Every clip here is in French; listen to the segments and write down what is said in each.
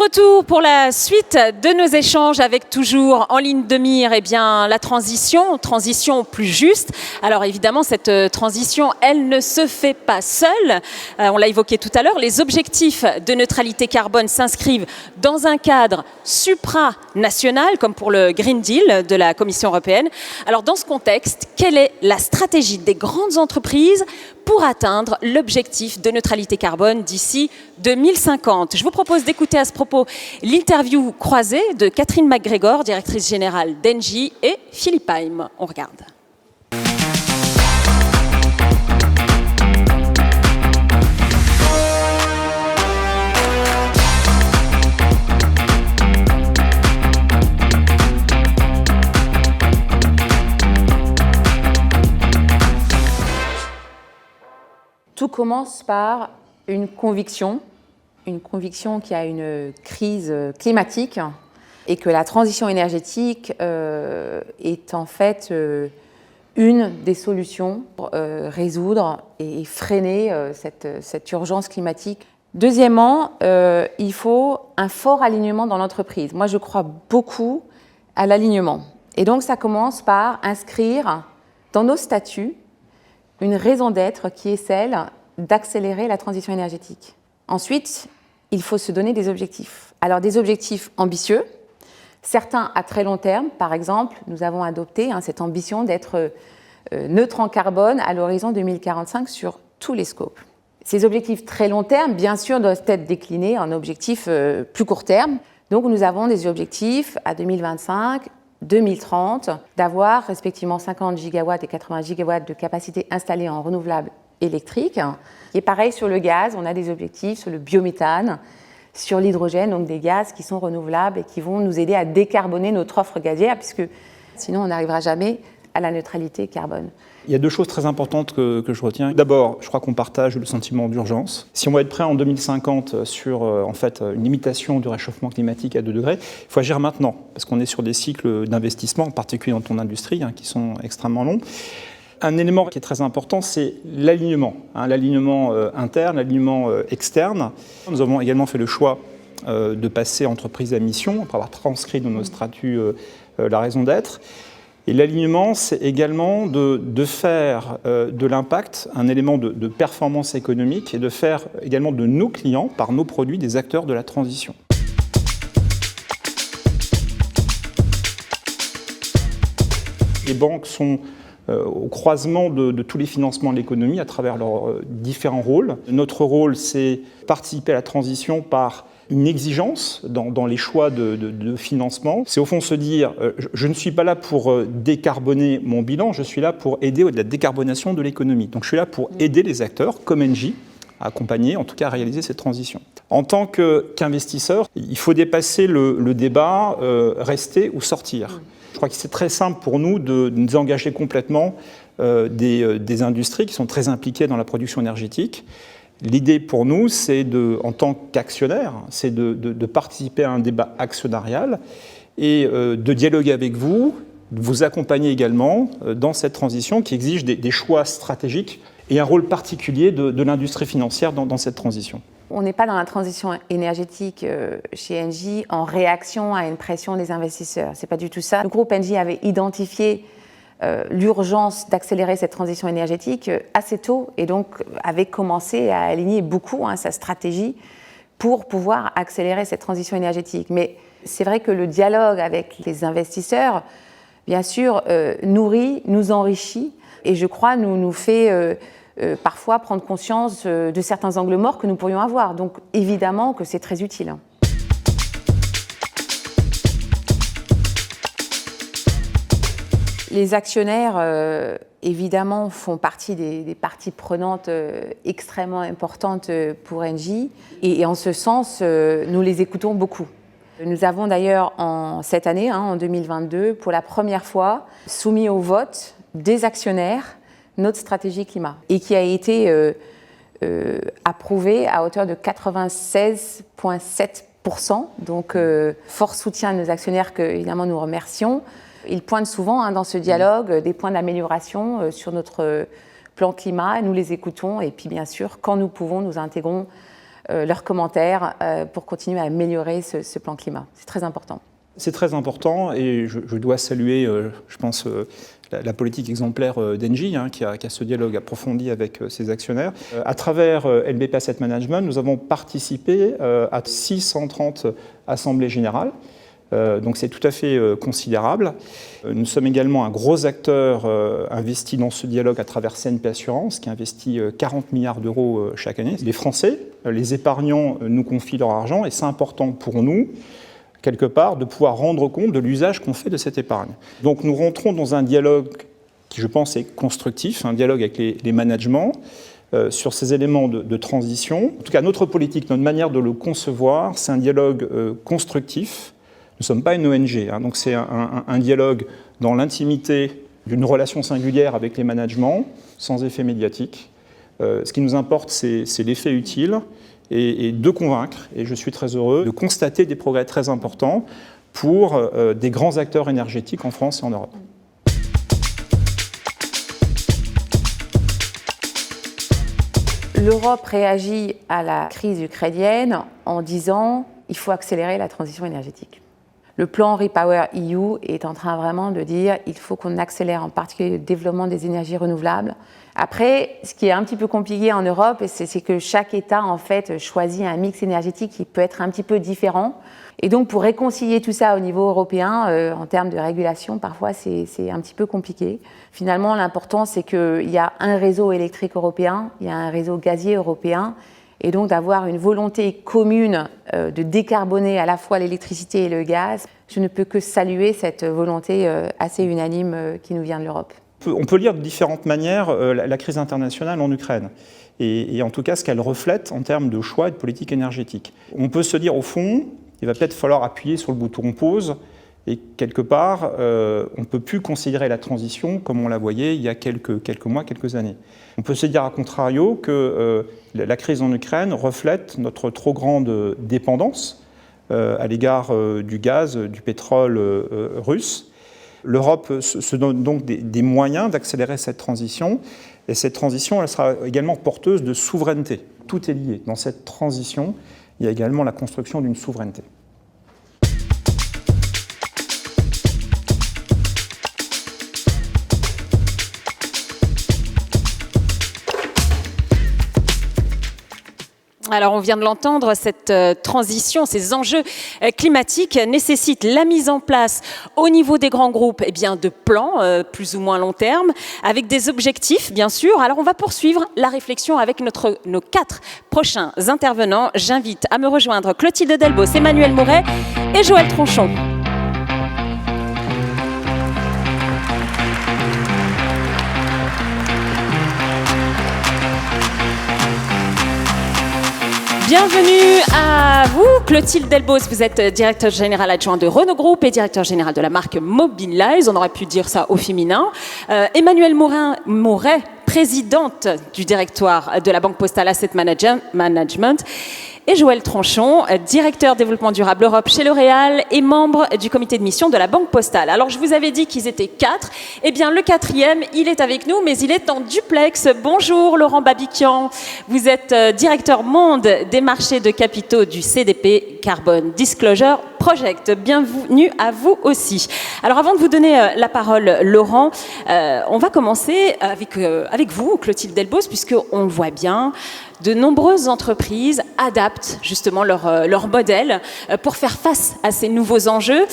retour pour la suite de nos échanges avec toujours en ligne de mire la transition plus juste. Alors évidemment, cette transition, elle ne se fait pas seule. On l'a évoqué tout à l'heure, les objectifs de neutralité carbone s'inscrivent dans un cadre supranational, comme pour le Green Deal de la Commission européenne. Alors dans ce contexte, quelle est la stratégie des grandes entreprises pour atteindre l'objectif de neutralité carbone d'ici 2050. Je vous propose d'écouter à ce propos l'interview croisée de Catherine McGregor, directrice générale d'Engie, et Philippe Heim. On regarde. Tout commence par une conviction qu'il y a une crise climatique et que la transition énergétique est en fait une des solutions pour résoudre et freiner cette urgence climatique. Deuxièmement, il faut un fort alignement dans l'entreprise. Moi, je crois beaucoup à l'alignement. Et donc, ça commence par inscrire dans nos statuts une raison d'être qui est celle d'accélérer la transition énergétique. Ensuite, il faut se donner des objectifs. Alors des objectifs ambitieux, certains à très long terme. Par exemple, nous avons adopté cette ambition d'être neutre en carbone à l'horizon 2045 sur tous les scopes. Ces objectifs très long terme, bien sûr, doivent être déclinés en objectifs plus court terme. Donc nous avons des objectifs à 2025, 2030, d'avoir respectivement 50 gigawatts et 80 gigawatts de capacité installée en renouvelables électriques. Et pareil sur le gaz, on a des objectifs sur le biométhane, sur l'hydrogène, donc des gaz qui sont renouvelables et qui vont nous aider à décarboner notre offre gazière, puisque sinon on n'arrivera jamais à la neutralité carbone. Il y a deux choses très importantes que je retiens. D'abord, je crois qu'on partage le sentiment d'urgence. Si on va être prêt en 2050 sur une limitation du réchauffement climatique à 2 degrés, il faut agir maintenant, parce qu'on est sur des cycles d'investissement, en particulier dans ton industrie, qui sont extrêmement longs. Un élément qui est très important, c'est l'alignement, l'alignement interne, l'alignement externe. Nous avons également fait le choix de passer entreprise à mission, après avoir transcrit dans nos statuts la raison d'être. Et l'alignement, c'est également de faire de l'impact un élément de performance économique et de faire également de nos clients, par nos produits, des acteurs de la transition. Les banques sont au croisement de tous les financements de l'économie à travers leurs différents rôles. Notre rôle, c'est participer à la transition par une exigence dans les choix de financement. C'est au fond se dire, je ne suis pas là pour décarboner mon bilan, je suis là pour aider à la décarbonation de l'économie. Donc je suis là pour aider les acteurs, comme Engie, à accompagner, en tout cas à réaliser cette transition. En tant qu'investisseur, il faut dépasser le débat, rester ou sortir. Je crois que c'est très simple pour nous de nous engager complètement des industries qui sont très impliquées dans la production énergétique. L'idée pour nous, c'est en tant qu'actionnaire, c'est de participer à un débat actionnarial et de dialoguer avec vous, de vous accompagner également dans cette transition qui exige des choix stratégiques et un rôle particulier de l'industrie financière dans cette transition. On n'est pas dans la transition énergétique chez Engie en réaction à une pression des investisseurs. Ce n'est pas du tout ça. Le groupe Engie avait identifié l'urgence d'accélérer cette transition énergétique assez tôt et donc avait commencé à aligner beaucoup sa stratégie pour pouvoir accélérer cette transition énergétique. Mais c'est vrai que le dialogue avec les investisseurs, bien sûr, nourrit, nous enrichit et je crois nous fait parfois prendre conscience de certains angles morts que nous pourrions avoir. Donc évidemment que c'est très utile. Les actionnaires, évidemment, font partie des parties prenantes extrêmement importantes pour Engie. Et en ce sens, nous les écoutons beaucoup. Nous avons d'ailleurs, cette année, en 2022, pour la première fois, soumis au vote des actionnaires notre stratégie climat. Et qui a été approuvée à hauteur de 96,7%. Donc, fort soutien à nos actionnaires que, évidemment, nous remercions. Ils pointent souvent dans ce dialogue des points d'amélioration sur notre plan climat. Nous les écoutons et puis bien sûr, quand nous pouvons, nous intégrons leurs commentaires pour continuer à améliorer ce plan climat. C'est très important. C'est très important et je dois saluer, je pense, la politique exemplaire d'Engie qui a ce dialogue approfondi avec ses actionnaires. À travers LBP Asset Management, nous avons participé à 630 assemblées générales. Donc c'est tout à fait considérable. Nous sommes également un gros acteur investi dans ce dialogue à travers CNP Assurance, qui investit 40 milliards d'euros chaque année. Les Français, les épargnants nous confient leur argent et c'est important pour nous, quelque part, de pouvoir rendre compte de l'usage qu'on fait de cette épargne. Donc nous rentrons dans un dialogue qui, je pense, est constructif, un dialogue avec les managements sur ces éléments de transition. En tout cas, notre politique, notre manière de le concevoir, c'est un dialogue constructif. Nous ne sommes pas une ONG, donc c'est un dialogue dans l'intimité d'une relation singulière avec les managements, sans effet médiatique. Ce qui nous importe, c'est l'effet utile et de convaincre, et je suis très heureux de constater des progrès très importants pour des grands acteurs énergétiques en France et en Europe. L'Europe réagit à la crise ukrainienne en disant qu'il faut accélérer la transition énergétique. Le plan Repower EU est en train vraiment de dire qu'il faut qu'on accélère en particulier le développement des énergies renouvelables. Après, ce qui est un petit peu compliqué en Europe, c'est que chaque État en fait choisit un mix énergétique qui peut être un petit peu différent. Et donc pour réconcilier tout ça au niveau européen, en termes de régulation, parfois c'est un petit peu compliqué. Finalement, l'important c'est qu'il y a un réseau électrique européen, il y a un réseau gazier européen, et donc d'avoir une volonté commune de décarboner à la fois l'électricité et le gaz. Je ne peux que saluer cette volonté assez unanime qui nous vient de l'Europe. On peut lire de différentes manières la crise internationale en Ukraine, et en tout cas ce qu'elle reflète en termes de choix et de politique énergétique. On peut se dire au fond, il va peut-être falloir appuyer sur le bouton pause, et quelque part, on ne peut plus considérer la transition comme on la voyait il y a quelques mois, quelques années. On peut se dire à contrario que la crise en Ukraine reflète notre trop grande dépendance à l'égard du gaz, du pétrole russe. L'Europe se donne donc des moyens d'accélérer cette transition, et cette transition, elle sera également porteuse de souveraineté. Tout est lié. Dans cette transition, il y a également la construction d'une souveraineté. Alors on vient de l'entendre, cette transition, ces enjeux climatiques nécessitent la mise en place au niveau des grands groupes de plans plus ou moins long terme, avec des objectifs bien sûr. Alors on va poursuivre la réflexion avec nos 4 prochains intervenants. J'invite à me rejoindre Clotilde Delbos, Emmanuel Mouret et Joël Tronchon. Bienvenue à vous, Clotilde Delbos, vous êtes directeur général adjoint de Renault Group et directeur général de la marque Mobilize, on aurait pu dire ça au féminin. Emmanuel Mouret, présidente du directoire de la Banque Postale Asset Management. Et Joël Tronchon, directeur développement durable Europe chez L'Oréal et membre du comité de mission de la Banque Postale. Alors je vous avais dit qu'ils étaient 4, le 4e, il est avec nous, mais il est en duplex. Bonjour Laurent Babiquian, vous êtes directeur monde des marchés de capitaux du CDP Carbon Disclosure Project. Bienvenue à vous aussi. Alors avant de vous donner la parole, Laurent, on va commencer avec vous, Clotilde Delbos, puisqu'on le voit bien, de nombreuses entreprises adaptent justement leur modèle pour faire face à ces nouveaux enjeux.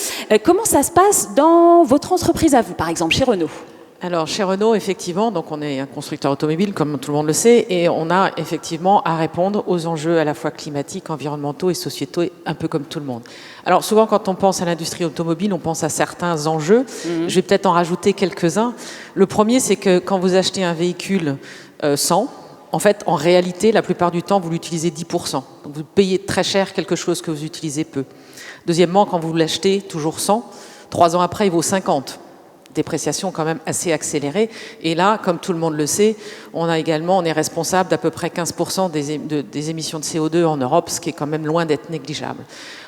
Comment ça se passe dans votre entreprise à vous, par exemple, chez Renault ? Alors, chez Renault, effectivement, donc on est un constructeur automobile, comme tout le monde le sait, et on a effectivement à répondre aux enjeux à la fois climatiques, environnementaux et sociétaux, un peu comme tout le monde. Alors, souvent, quand on pense à l'industrie automobile, on pense à certains enjeux. Je vais peut-être en rajouter quelques-uns. Le premier, c'est que quand vous achetez un véhicule 100, en fait, en réalité, la plupart du temps, vous l'utilisez 10%. Donc, vous payez très cher quelque chose que vous utilisez peu. Deuxièmement, quand vous l'achetez toujours 100, 3 ans après, il vaut 50. dépréciation quand même assez accélérée. Et là, comme tout le monde le sait, on est responsable d'à peu près 15% des émissions de CO2 en Europe, ce qui est quand même loin d'être négligeable.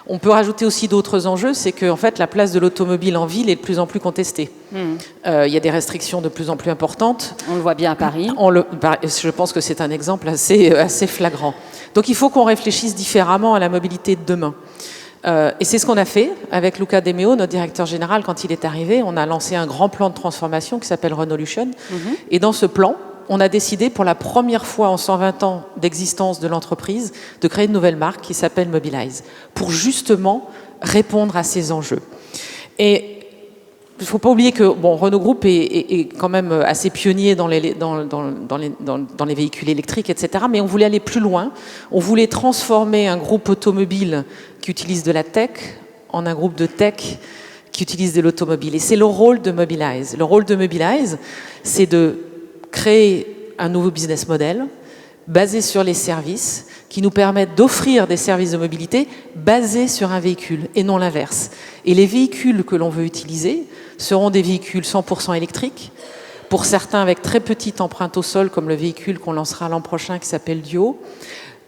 On peut rajouter aussi d'autres enjeux, c'est que en fait, la place de l'automobile en ville est de plus en plus contestée. Il y a des restrictions de plus en plus importantes. On le voit bien à Paris. Je pense que c'est un exemple assez flagrant. Donc il faut qu'on réfléchisse différemment à la mobilité de demain. Et c'est ce qu'on a fait avec Luca De Meo, notre directeur général, quand il est arrivé. On a lancé un grand plan de transformation qui s'appelle Renolution. Et dans ce plan, on a décidé pour la première fois en 120 ans d'existence de l'entreprise de créer une nouvelle marque qui s'appelle Mobilize pour justement répondre à ces enjeux. Et il ne faut pas oublier que Renault Group est quand même assez pionnier dans les véhicules électriques, etc. Mais on voulait aller plus loin. On voulait transformer un groupe automobile qui utilise de la tech en un groupe de tech qui utilise de l'automobile. Et c'est le rôle de Mobilize. Le rôle de Mobilize, c'est de créer un nouveau business model basé sur les services qui nous permettent d'offrir des services de mobilité basés sur un véhicule et non l'inverse. Et les véhicules que l'on veut utiliser seront des véhicules 100% électriques, pour certains avec très petite empreinte au sol, comme le véhicule qu'on lancera l'an prochain qui s'appelle Duo.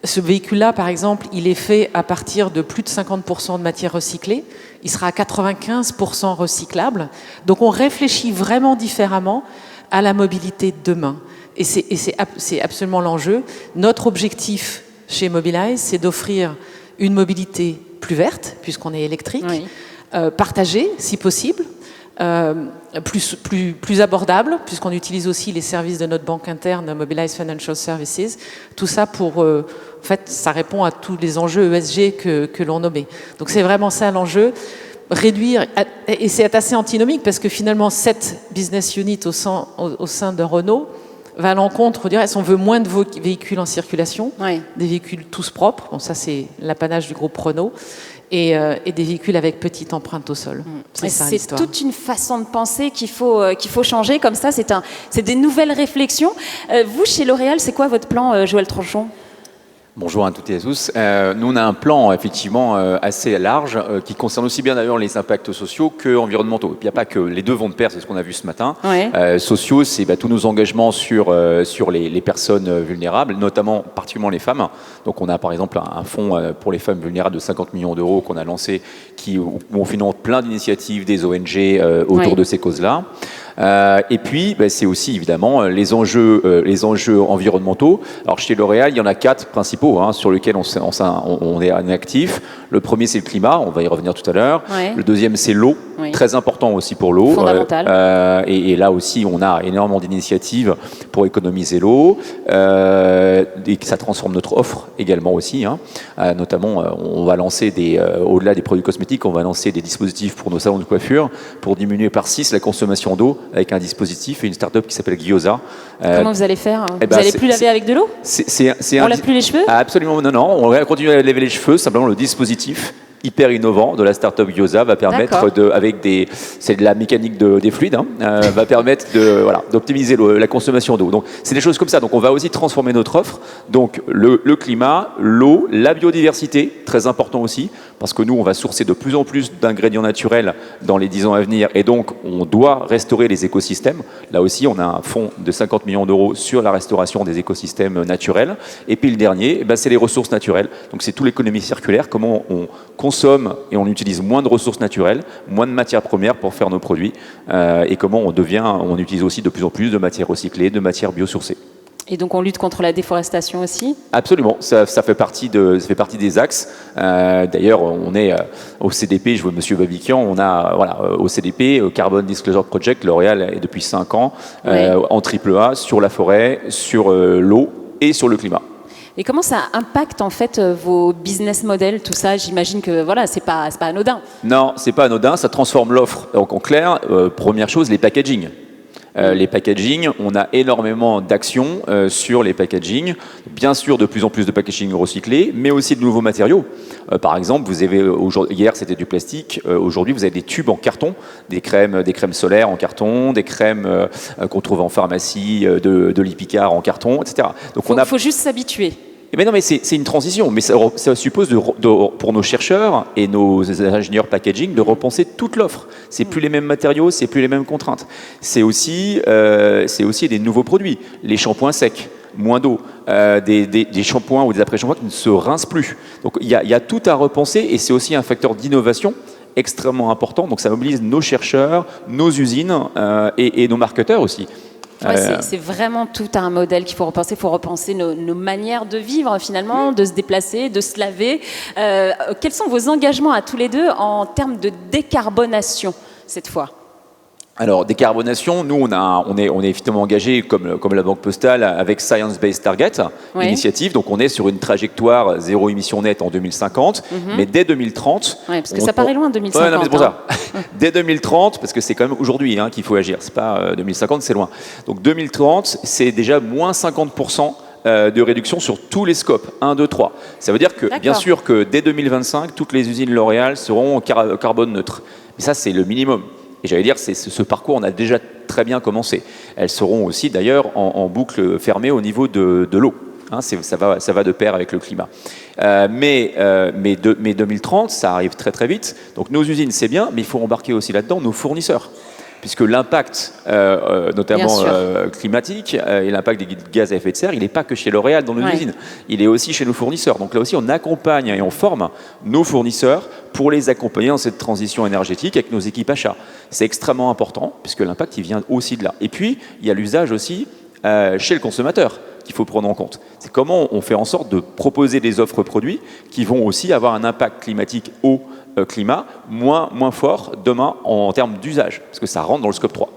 Ce véhicule-là, par exemple, il est fait à partir de plus de 50% de matière recyclée. Il sera à 95% recyclable. Donc on réfléchit vraiment différemment à la mobilité de demain. Et c'est absolument l'enjeu. Notre objectif chez Mobilize, c'est d'offrir une mobilité plus verte, puisqu'on est électrique, partagée, si possible, plus abordable, puisqu'on utilise aussi les services de notre banque interne, Mobilize Financial Services. Tout ça en fait, ça répond à tous les enjeux ESG que l'on nommait. Donc c'est vraiment ça l'enjeu. Réduire, et c'est assez antinomique parce que finalement cette business unit au sein de Renault va à l'encontre du reste. On veut moins de véhicules en circulation, des véhicules tous propres, bon, ça c'est l'apanage du groupe Renault, et des véhicules avec petite empreinte au sol. C'est toute une façon de penser qu'il faut changer, comme ça c'est des nouvelles réflexions. Vous, chez L'Oréal, c'est quoi votre plan, Joël Tronchon ? Bonjour à toutes et à tous. Nous, on a un plan effectivement assez large qui concerne aussi bien d'ailleurs les impacts sociaux que environnementaux. Il n'y a pas que les deux vont de pair, c'est ce qu'on a vu ce matin. Sociaux, c'est tous nos engagements sur les personnes vulnérables, notamment particulièrement les femmes. Donc on a par exemple un fonds pour les femmes vulnérables de 50 millions d'euros qu'on a lancé où on finance plein d'initiatives des ONG autour de ces causes-là. Et puis, c'est aussi évidemment les enjeux environnementaux. Alors chez L'Oréal, il y en a 4 principaux sur lesquels on est actif. Le premier, c'est le climat, on va y revenir tout à l'heure. Le deuxième, c'est l'eau, très important aussi pour l'eau. Fondamental. Et là aussi, on a énormément d'initiatives pour économiser l'eau. Et ça transforme notre offre également aussi. Notamment, on va lancer au-delà des produits cosmétiques, on va lancer des dispositifs pour nos salons de coiffure pour diminuer par 6 la consommation d'eau avec un dispositif et une start-up qui s'appelle Gyoza. Comment vous allez faire ? Vous n'allez plus laver avec de l'eau ? On lave plus les cheveux ? Absolument, non. On va continuer à laver les cheveux. Simplement, le dispositif hyper innovant de la start-up Gyoza va permettre c'est de la mécanique des fluides, va permettre d'optimiser la consommation d'eau. Donc, c'est des choses comme ça. Donc, on va aussi transformer notre offre. Donc, le climat, l'eau, la biodiversité, très important aussi, parce que nous, on va sourcer de plus en plus d'ingrédients naturels dans les 10 ans à venir. Et donc, on doit restaurer les écosystèmes. Là aussi, on a un fonds de 50 millions d'euros sur la restauration des écosystèmes naturels. Et puis, le dernier, c'est les ressources naturelles. Donc, c'est toute l'économie circulaire, comment on consomme et on utilise moins de ressources naturelles, moins de matières premières pour faire nos produits, et comment on utilise aussi de plus en plus de matières recyclées, de matières biosourcées. Et donc on lutte contre la déforestation aussi ? Absolument, ça fait partie des axes. D'ailleurs, on est au CDP, je vois Monsieur Babiquian, on a au CDP, Carbon Disclosure Project, L'Oréal est depuis 5 ans en AAA sur la forêt, sur l'eau et sur le climat. Et comment ça impacte en fait vos business models, tout ça ? J'imagine que c'est pas anodin. Non, c'est pas anodin, ça transforme l'offre. Donc en clair, première chose, les packaging. Les packaging, on a énormément d'actions sur les packaging. Bien sûr, de plus en plus de packaging recyclé, mais aussi de nouveaux matériaux. Par exemple, vous avez hier c'était du plastique. Aujourd'hui, vous avez des tubes en carton, des crèmes solaires en carton, des crèmes qu'on trouve en pharmacie, de l'Ipicar en carton, etc. Donc faut juste s'habituer. Mais non, mais c'est une transition. Mais ça suppose pour nos chercheurs et nos ingénieurs packaging de repenser toute l'offre. C'est plus les mêmes matériaux, c'est plus les mêmes contraintes. C'est aussi des nouveaux produits. Les shampoings secs, moins d'eau, des shampoings ou des après-shampoings qui ne se rincent plus. Donc il y a tout à repenser et c'est aussi un facteur d'innovation extrêmement important. Donc ça mobilise nos chercheurs, nos usines et nos marketeurs aussi. Ouais, c'est vraiment tout un modèle qu'il faut repenser. Il faut repenser nos manières de vivre finalement, de se déplacer, de se laver. Quels sont vos engagements à tous les deux en termes de décarbonation cette fois ? Alors, décarbonation, nous, on est évidemment engagé, comme la Banque Postale, avec Science Based Target, initiative. Donc, on est sur une trajectoire zéro émission nette en 2050. Mais dès 2030... Oui, parce que ça paraît loin, 2050. Ouais, non, mais c'est pour ça. Dès 2030, parce que c'est quand même aujourd'hui qu'il faut agir. C'est pas 2050, c'est loin. Donc, 2030, c'est déjà moins 50% de réduction sur tous les scopes, 1, 2, 3. Ça veut dire que, bien sûr, que dès 2025, toutes les usines L'Oréal seront carbone neutres. Mais ça, c'est le minimum. Et j'allais dire, ce parcours, on a déjà très bien commencé. Elles seront aussi d'ailleurs en boucle fermée au niveau de l'eau. Hein, ça va de pair avec le climat. Mais 2030, ça arrive très très vite. Donc nos usines, c'est bien, mais il faut embarquer aussi là-dedans nos fournisseurs. Puisque l'impact, notamment climatique, et l'impact des gaz à effet de serre, il n'est pas que chez L'Oréal dans nos usines, il est aussi chez nos fournisseurs. Donc là aussi, on accompagne et on forme nos fournisseurs pour les accompagner dans cette transition énergétique avec nos équipes achats. C'est extrêmement important, puisque l'impact, il vient aussi de là. Et puis, il y a l'usage aussi chez le consommateur qu'il faut prendre en compte. C'est comment on fait en sorte de proposer des offres produits qui vont aussi avoir un impact climatique au climat moins fort demain en termes d'usage, parce que ça rentre dans le scope 3.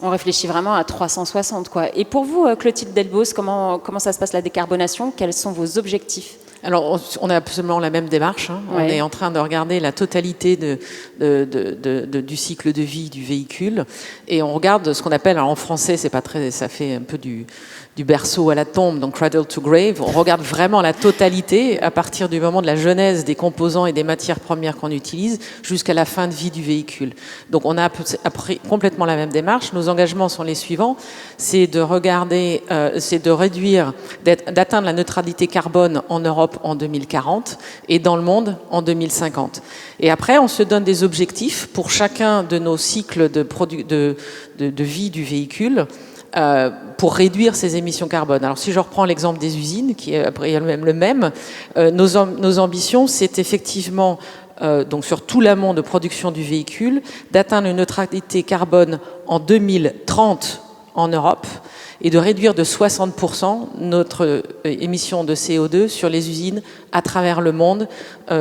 On réfléchit vraiment à 360, quoi. Et pour vous, Clotilde Delbos, comment ça se passe la décarbonation ? Quels sont vos objectifs ? Alors, on a absolument la même démarche. Hein. On est en train de regarder la totalité du cycle de vie du véhicule, et on regarde ce qu'on appelle, alors en français, c'est pas très, ça fait un peu du berceau à la tombe, donc cradle to grave. On regarde vraiment la totalité à partir du moment de la genèse des composants et des matières premières qu'on utilise jusqu'à la fin de vie du véhicule. Donc on a appris complètement la même démarche. Nos engagements sont les suivants, c'est de regarder, c'est de réduire, d'atteindre la neutralité carbone en Europe en 2040 et dans le monde en 2050. Et après, on se donne des objectifs pour chacun de nos cycles de vie du véhicule, pour réduire ces émissions carbone. Alors si je reprends l'exemple des usines, qui est après le même, nos ambitions, c'est effectivement, donc sur tout l'amont de production du véhicule, d'atteindre une neutralité carbone en 2030 en Europe et de réduire de 60% notre émission de CO2 sur les usines à travers le monde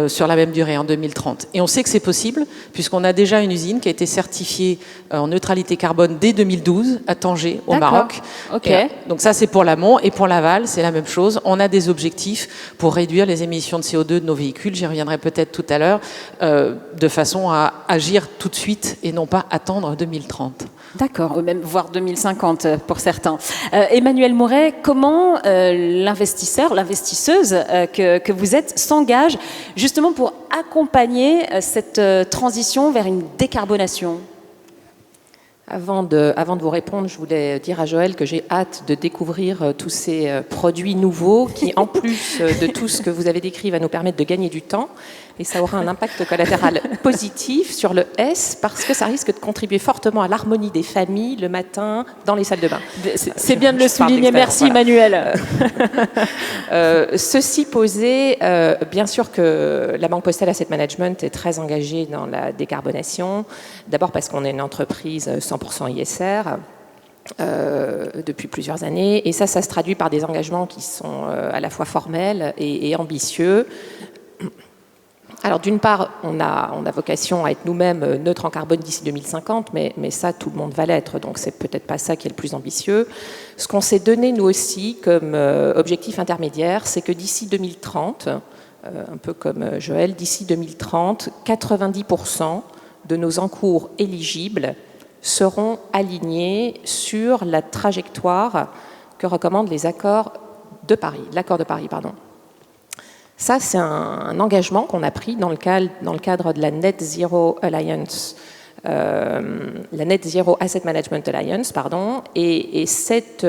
sur la même durée, en 2030. Et on sait que c'est possible, puisqu'on a déjà une usine qui a été certifiée en neutralité carbone dès 2012 à Tanger, au Maroc. Okay. Donc ça, c'est pour l'amont. Et pour l'aval, c'est la même chose. On a des objectifs pour réduire les émissions de CO2 de nos véhicules. J'y reviendrai peut-être tout à l'heure, de façon à agir tout de suite et non pas attendre 2030. D'accord, ou même voire 2050 pour certains. Emmanuel Mouret, comment l'investisseur, l'investisseuse que vous êtes s'engage justement pour accompagner cette transition vers une décarbonation ? Avant de vous répondre, je voulais dire à Joël que j'ai hâte de découvrir tous ces produits nouveaux qui, en plus de tout ce que vous avez décrit, va nous permettre de gagner du temps. Et ça aura un impact collatéral positif sur le S, parce que ça risque de contribuer fortement à l'harmonie des familles le matin dans les salles de bain. C'est bien de le souligner. Merci, voilà. Emmanuel. Ceci posé, bien sûr que la Banque Postale Asset Management est très engagée dans la décarbonation. D'abord parce qu'on est une entreprise 100% ISR. Depuis plusieurs années, et ça se traduit par des engagements qui sont à la fois formels et ambitieux. Alors d'une part, on a vocation à être nous-mêmes neutres en carbone d'ici 2050, mais ça, tout le monde va l'être, donc c'est peut-être pas ça qui est le plus ambitieux. Ce qu'on s'est donné, nous aussi, comme objectif intermédiaire, c'est que d'ici 2030, un peu comme Joël, d'ici 2030, 90% de nos encours éligibles seront alignés sur la trajectoire que recommandent les accords de Paris, l'accord de Paris, pardon. Ça, c'est un engagement qu'on a pris dans le cadre de la Net Zero Alliance, la Net Zero Asset Management Alliance, pardon, et cette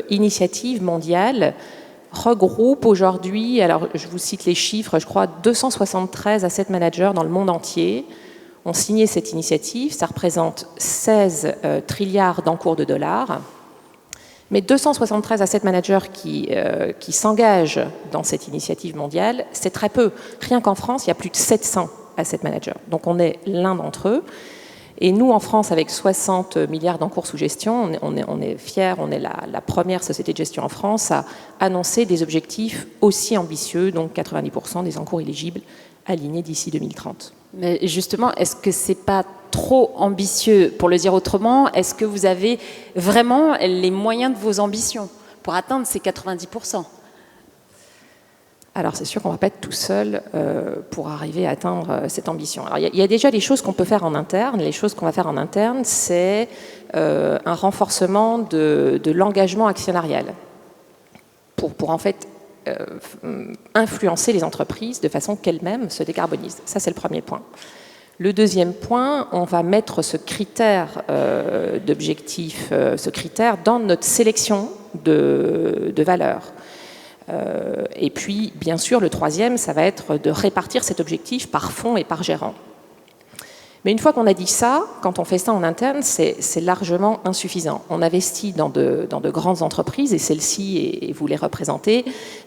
initiative mondiale regroupe aujourd'hui, alors je vous cite les chiffres, je crois 273 asset managers dans le monde entier ont signé cette initiative. Ça représente 16 trilliards d'encours de dollars. Mais 273 asset managers qui s'engagent dans cette initiative mondiale, c'est très peu. Rien qu'en France, il y a plus de 700 asset managers. Donc on est l'un d'entre eux. Et nous, en France, avec 60 milliards d'encours sous gestion, on est fiers, on est la première société de gestion en France à annoncer des objectifs aussi ambitieux, donc 90% des encours éligibles alignés d'ici 2030. Mais justement, est-ce que c'est pas trop ambitieux? Pour le dire autrement, est-ce que vous avez vraiment les moyens de vos ambitions pour atteindre ces 90%? Alors c'est sûr qu'on ne va pas être tout seul pour arriver à atteindre cette ambition. Alors il y a déjà des choses qu'on peut faire en interne. Les choses qu'on va faire en interne, c'est un renforcement de l'engagement actionnarial pour en fait influencer les entreprises de façon qu'elles-mêmes se décarbonisent. Ça, c'est le premier point. Le deuxième point, on va mettre ce critère d'objectif, ce critère dans notre sélection de valeurs. Et puis, bien sûr, le troisième, ça va être de répartir cet objectif par fonds et par gérant. Mais une fois qu'on a dit ça, quand on fait ça en interne, c'est largement insuffisant. On investit dans de grandes entreprises, et celles-ci, et vous les représentez,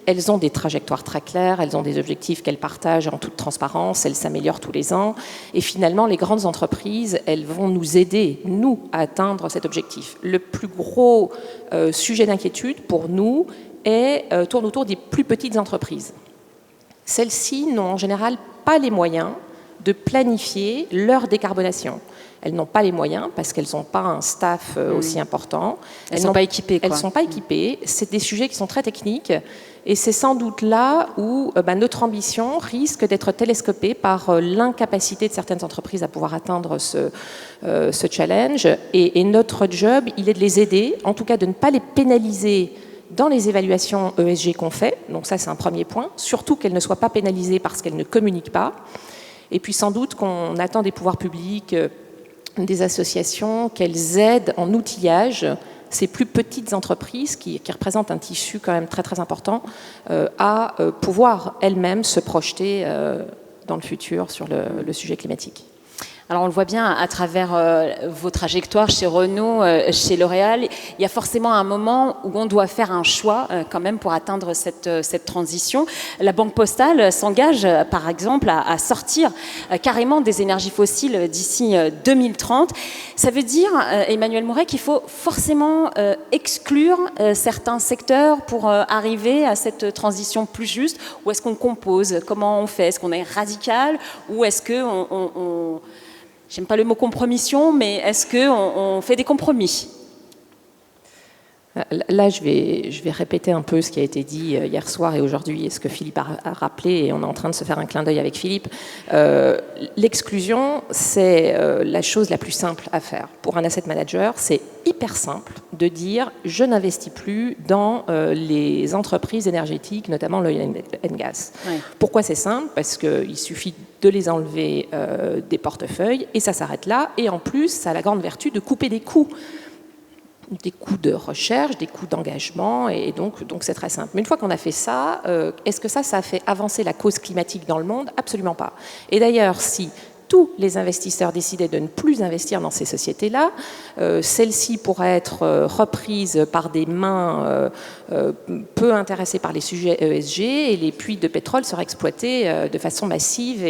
elles ont des trajectoires très claires, elles ont des objectifs qu'elles partagent en toute transparence, elles s'améliorent tous les ans, et finalement, les grandes entreprises, elles vont nous aider, nous, à atteindre cet objectif. Le plus gros sujet d'inquiétude pour nous tourne autour des plus petites entreprises. Celles-ci n'ont en général pas les moyens de planifier leur décarbonation. Elles n'ont pas les moyens parce qu'elles n'ont pas un staff aussi important. Elles ne sont pas équipées. Elles ne sont pas équipées. C'est des sujets qui sont très techniques et c'est sans doute là où notre ambition risque d'être télescopée par l'incapacité de certaines entreprises à pouvoir atteindre ce challenge. Et notre job, il est de les aider, en tout cas de ne pas les pénaliser dans les évaluations ESG qu'on fait. Donc ça, c'est un premier point. Surtout qu'elles ne soient pas pénalisées parce qu'elles ne communiquent pas. Et puis sans doute qu'on attend des pouvoirs publics, des associations, qu'elles aident en outillage ces plus petites entreprises qui représentent un tissu quand même très très important à pouvoir elles-mêmes se projeter dans le futur sur le sujet climatique. Alors on le voit bien à travers vos trajectoires chez Renault, chez L'Oréal, il y a forcément un moment où on doit faire un choix quand même pour atteindre cette transition. La Banque Postale s'engage par exemple à sortir carrément des énergies fossiles d'ici 2030. Ça veut dire, Emmanuel Mouret, qu'il faut forcément exclure certains secteurs pour arriver à cette transition plus juste, ou est-ce qu'on compose? Comment on fait? Est-ce qu'on est radical ou est-ce qu'on j'aime pas le mot compromission, mais est-ce qu'on fait des compromis? Là, je vais répéter un peu ce qui a été dit hier soir et aujourd'hui, et ce que Philippe a rappelé, et on est en train de se faire un clin d'œil avec Philippe. L'exclusion, c'est la chose la plus simple à faire. Pour un asset manager, c'est hyper simple de dire « je n'investis plus dans les entreprises énergétiques, notamment l'oil and gas ». Oui. Pourquoi c'est simple? Parce qu'il suffit de les enlever des portefeuilles, et ça s'arrête là. Et en plus, ça a la grande vertu de couper des coûts de recherche, des coûts d'engagement, et donc c'est très simple. Mais une fois qu'on a fait ça, est-ce que ça a fait avancer la cause climatique dans le monde? Absolument pas. Et d'ailleurs, si tous les investisseurs décidaient de ne plus investir dans ces sociétés-là, celles-ci pourraient être reprises par des mains peu intéressées par les sujets ESG, et les puits de pétrole seraient exploités de façon massive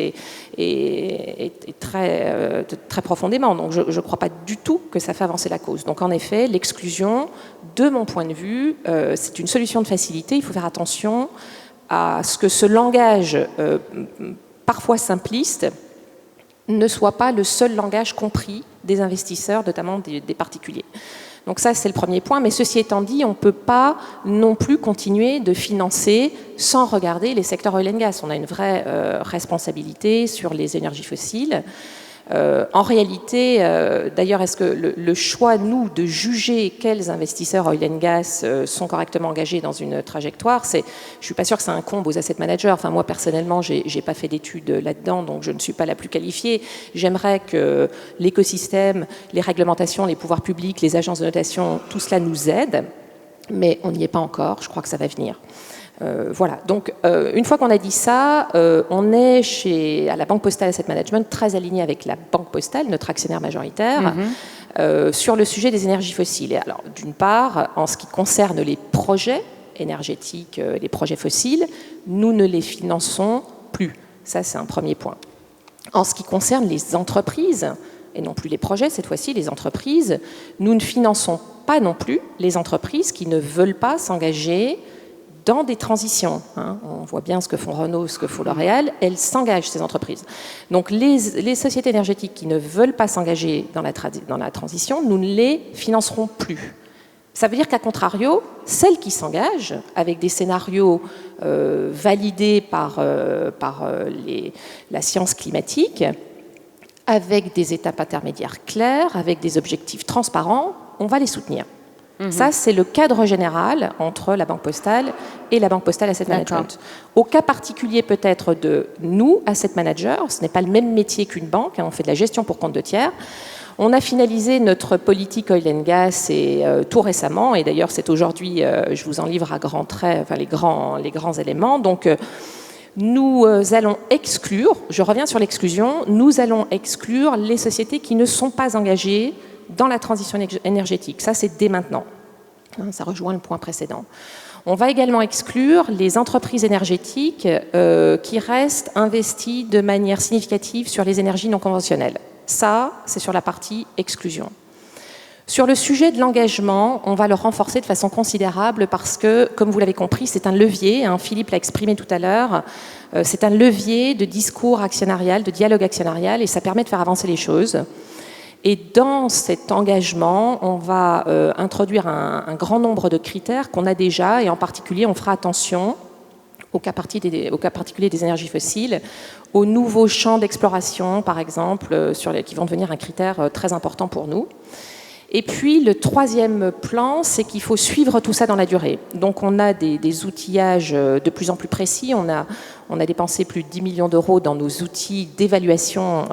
et très, très profondément. Donc je ne crois pas du tout que ça fait avancer la cause. Donc en effet, l'exclusion, de mon point de vue, c'est une solution de facilité. Il faut faire attention à ce que ce langage parfois simpliste ne soit pas le seul langage compris des investisseurs, notamment des particuliers. Donc ça, c'est le premier point. Mais ceci étant dit, on ne peut pas non plus continuer de financer sans regarder les secteurs oil and gas. On a une vraie responsabilité sur les énergies fossiles. En réalité, d'ailleurs, est-ce que le choix, nous, de juger quels investisseurs oil and gas sont correctement engagés dans une trajectoire, je ne suis pas sûre que ça incombe aux asset managers. Enfin, moi, personnellement, je n'ai pas fait d'études là-dedans, donc je ne suis pas la plus qualifiée. J'aimerais que l'écosystème, les réglementations, les pouvoirs publics, les agences de notation, tout cela nous aide, mais on n'y est pas encore. Je crois que ça va venir. Voilà, donc une fois qu'on a dit ça, on est à la Banque Postale Asset Management très aligné avec la Banque Postale, notre actionnaire majoritaire, sur le sujet des énergies fossiles. Et alors, d'une part, en ce qui concerne les projets énergétiques, les projets fossiles, nous ne les finançons plus. Ça, c'est un premier point. En ce qui concerne les entreprises, et non plus les projets, cette fois-ci, les entreprises, nous ne finançons pas non plus les entreprises qui ne veulent pas s'engager dans des transitions. On voit bien ce que font Renault, ce que font L'Oréal, elles s'engagent, ces entreprises. Donc les sociétés énergétiques qui ne veulent pas s'engager dans la transition, nous ne les financerons plus. Ça veut dire qu'à contrario, celles qui s'engagent avec des scénarios validés par la science climatique, avec des étapes intermédiaires claires, avec des objectifs transparents, on va les soutenir. Ça, c'est le cadre général entre la Banque Postale et la Banque Postale Asset Management. Au cas particulier peut-être de nous, Asset Managers, ce n'est pas le même métier qu'une banque, on fait de la gestion pour compte de tiers. On a finalisé notre politique oil and gas tout récemment, et d'ailleurs c'est aujourd'hui, je vous en livre à grands traits, enfin les grands éléments. Donc nous allons exclure, je reviens sur l'exclusion, nous allons exclure les sociétés qui ne sont pas engagées dans la transition énergétique. Ça, c'est dès maintenant. Ça rejoint le point précédent. On va également exclure les entreprises énergétiques qui restent investies de manière significative sur les énergies non conventionnelles. Ça, c'est sur la partie exclusion. Sur le sujet de l'engagement, on va le renforcer de façon considérable parce que, comme vous l'avez compris, c'est un levier, Philippe l'a exprimé tout à l'heure, c'est un levier de discours actionnarial, de dialogue actionnarial, et ça permet de faire avancer les choses. Et dans cet engagement, on va introduire un grand nombre de critères qu'on a déjà, et en particulier, on fera attention, au cas particulier des énergies fossiles, aux nouveaux champs d'exploration, par exemple, qui vont devenir un critère très important pour nous. Et puis, le troisième plan, c'est qu'il faut suivre tout ça dans la durée. Donc, on a des outillages de plus en plus précis. On a dépensé plus de 10 millions d'euros dans nos outils d'évaluation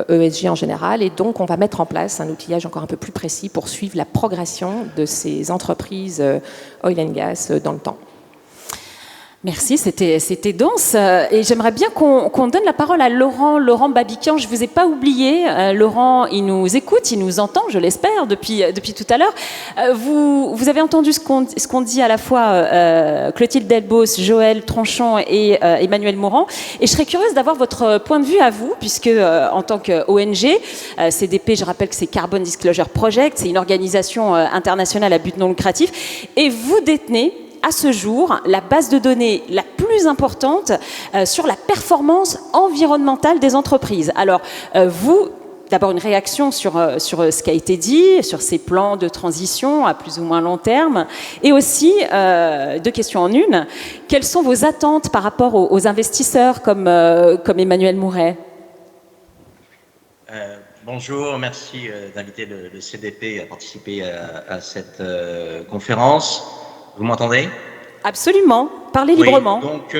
ESG en général. Et donc, on va mettre en place un outillage encore un peu plus précis pour suivre la progression de ces entreprises oil and gas dans le temps. Merci, c'était dense. Et j'aimerais bien qu'on donne la parole à Laurent Babiquian. Je ne vous ai pas oublié. Laurent, il nous écoute, il nous entend, je l'espère, depuis tout à l'heure. Vous avez entendu ce qu'on dit à la fois Clotilde Delbos, Joël Tranchon et Emmanuel Morand. Et je serais curieuse d'avoir votre point de vue à vous, puisque en tant qu'ONG, CDP, je rappelle que c'est Carbon Disclosure Project, c'est une organisation internationale à but non lucratif. Et vous détenez à ce jour la base de données la plus importante sur la performance environnementale des entreprises. Alors, vous, d'abord une réaction sur ce qui a été dit, sur ces plans de transition à plus ou moins long terme, et aussi, deux questions en une, quelles sont vos attentes par rapport aux investisseurs comme Emmanuel Mouret ? Bonjour, merci d'inviter le CDP à participer à cette conférence. Vous m'entendez ? Absolument, parlez librement. Oui, donc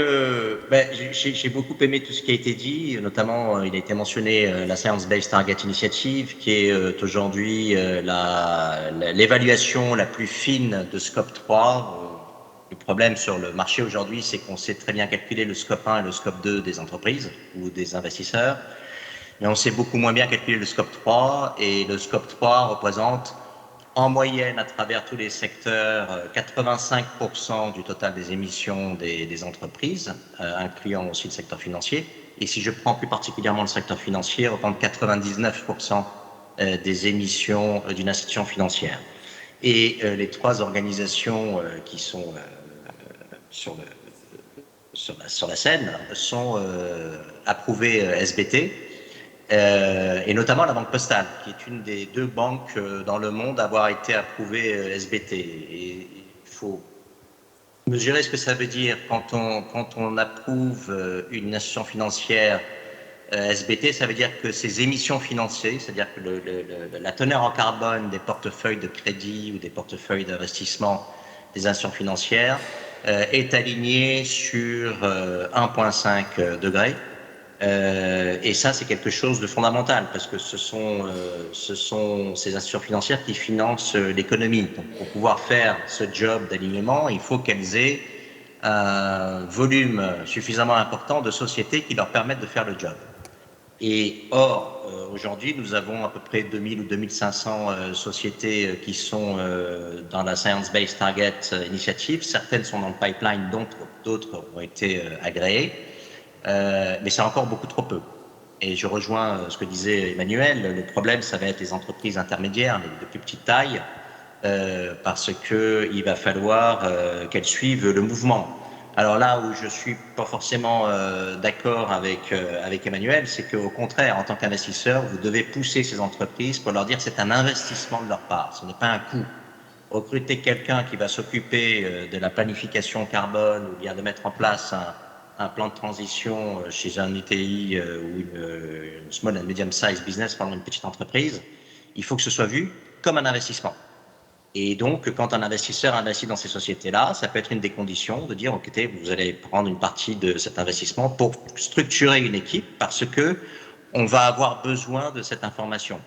j'ai beaucoup aimé tout ce qui a été dit, notamment il a été mentionné la Science Based Target Initiative, qui est aujourd'hui l'évaluation la plus fine de Scope 3. Le problème sur le marché aujourd'hui, c'est qu'on sait très bien calculer le Scope 1 et le Scope 2 des entreprises ou des investisseurs, mais on sait beaucoup moins bien calculer le Scope 3, et le Scope 3 représente en moyenne, à travers tous les secteurs, 85% du total des émissions des entreprises, incluant aussi le secteur financier. Et si je prends plus particulièrement le secteur financier, représente 99% des émissions d'une institution financière. Et les trois organisations qui sont sur la scène sont approuvées SBT, et notamment la Banque Postale, qui est une des deux banques dans le monde à avoir été approuvée SBT. Et il faut mesurer ce que ça veut dire quand on approuve une institution financière SBT. Ça veut dire que ces émissions financées, c'est-à-dire que la teneur en carbone des portefeuilles de crédit ou des portefeuilles d'investissement des institutions financières est alignée sur 1,5 degré. Et ça, c'est quelque chose de fondamental, parce que ce sont ces institutions financières qui financent l'économie. Donc, pour pouvoir faire ce job d'alignement, il faut qu'elles aient un volume suffisamment important de sociétés qui leur permettent de faire le job. Et or, aujourd'hui, nous avons à peu près 2000 ou 2500 sociétés qui sont dans la Science Based Target Initiative. Certaines sont dans le pipeline, d'autres ont été agréées. Mais c'est encore beaucoup trop peu. Et je rejoins ce que disait Emmanuel. Le problème, ça va être les entreprises intermédiaires, de plus petite taille, parce qu'il va falloir qu'elles suivent le mouvement. Alors là où je suis pas forcément d'accord avec Emmanuel, c'est qu'au contraire, en tant qu'investisseur, vous devez pousser ces entreprises pour leur dire que c'est un investissement de leur part, ce n'est pas un coût. Recruter quelqu'un qui va s'occuper de la planification carbone ou bien de mettre en place un plan de transition chez un ETI ou une small and medium size business, pardon, une petite entreprise, il faut que ce soit vu comme un investissement. Et donc, quand un investisseur investit dans ces sociétés-là, ça peut être une des conditions de dire, OK, vous allez prendre une partie de cet investissement pour structurer une équipe parce que on va avoir besoin de cette information.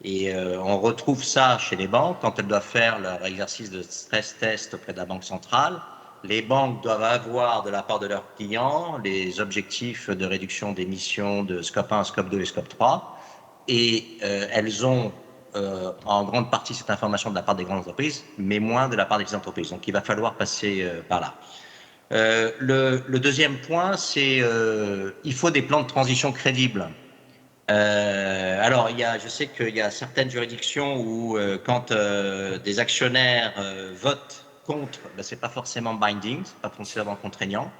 Et on retrouve ça chez les banques quand elles doivent faire leur exercice de stress test auprès de la Banque centrale. Les banques doivent avoir de la part de leurs clients les objectifs de réduction d'émissions de scope 1, scope 2 et scope 3. Et elles ont en grande partie cette information de la part des grandes entreprises, mais moins de la part des petites entreprises. Donc il va falloir passer par là. Le deuxième point, c'est il faut des plans de transition crédibles. Alors, je sais qu'il y a certaines juridictions où quand des actionnaires votent contre, c'est pas forcément binding, c'est pas forcément contraignant.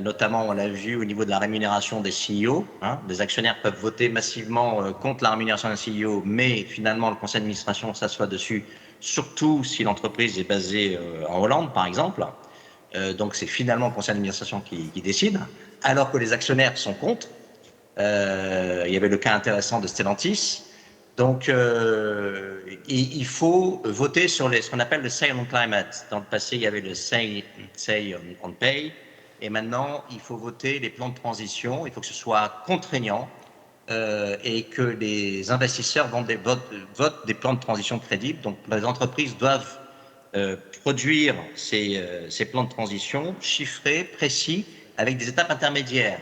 Notamment, on l'a vu au niveau de la rémunération des CEO. Des actionnaires peuvent voter massivement contre la rémunération d'un CEO, mais finalement, le conseil d'administration s'assoit dessus, surtout si l'entreprise est basée en Hollande, par exemple. Donc, c'est finalement le conseil d'administration qui décide, alors que les actionnaires sont contre. Il y avait le cas intéressant de Stellantis. Donc, il faut voter sur ce qu'on appelle le Say on Climate. Dans le passé, il y avait le Say on Pay. Et maintenant, il faut voter les plans de transition. Il faut que ce soit contraignant et que les investisseurs votent des plans de transition crédibles. Donc, les entreprises doivent produire ces plans de transition chiffrés, précis, avec des étapes intermédiaires.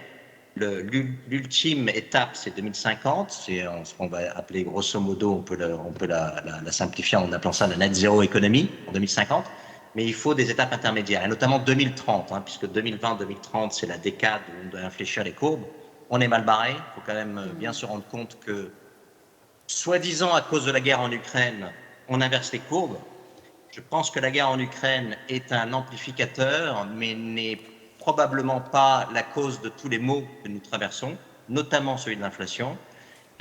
L'ultime étape, c'est 2050. C'est ce qu'on va appeler grosso modo, on peut la simplifier en appelant ça la net zéro économie en 2050. Mais il faut des étapes intermédiaires, et notamment 2030, puisque 2020-2030, c'est la décade où on doit infléchir les courbes. On est mal barré. Il faut quand même bien se rendre compte que, soi-disant à cause de la guerre en Ukraine, on inverse les courbes. Je pense que la guerre en Ukraine est un amplificateur, mais n'est probablement pas la cause de tous les maux que nous traversons, notamment celui de l'inflation.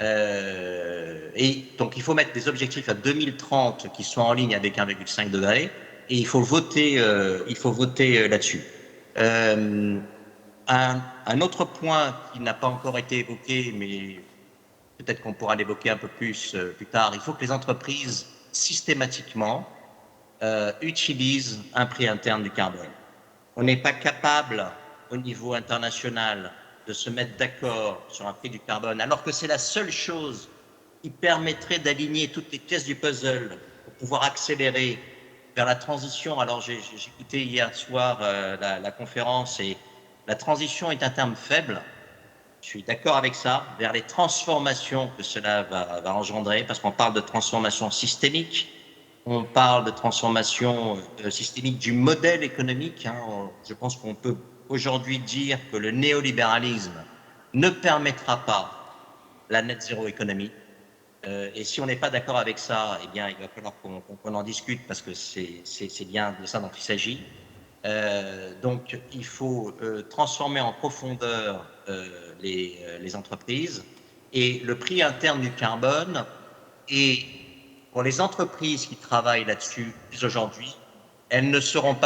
Et donc, il faut mettre des objectifs à 2030 qui soient en ligne avec 1,5 degré. Et il faut voter là-dessus. Un autre point qui n'a pas encore été évoqué, mais peut-être qu'on pourra l'évoquer un peu plus tard, il faut que les entreprises systématiquement utilisent un prix interne du carbone. On n'est pas capable au niveau international de se mettre d'accord sur un prix du carbone, alors que c'est la seule chose qui permettrait d'aligner toutes les pièces du puzzle pour pouvoir accélérer vers la transition. Alors j'ai écouté hier soir la conférence et la transition est un terme faible. Je suis d'accord avec ça, vers les transformations que cela va engendrer, parce qu'on parle de transformation systémique, on parle de transformation systémique du modèle économique. Je pense qu'on peut aujourd'hui dire que le néolibéralisme ne permettra pas la net zéro économie. Et si on n'est pas d'accord avec ça, eh bien, il va falloir qu'on en discute parce que c'est bien de ça dont il s'agit. Donc, il faut transformer en profondeur les entreprises et le prix interne du carbone. Et pour les entreprises qui travaillent là-dessus aujourd'hui, elles seront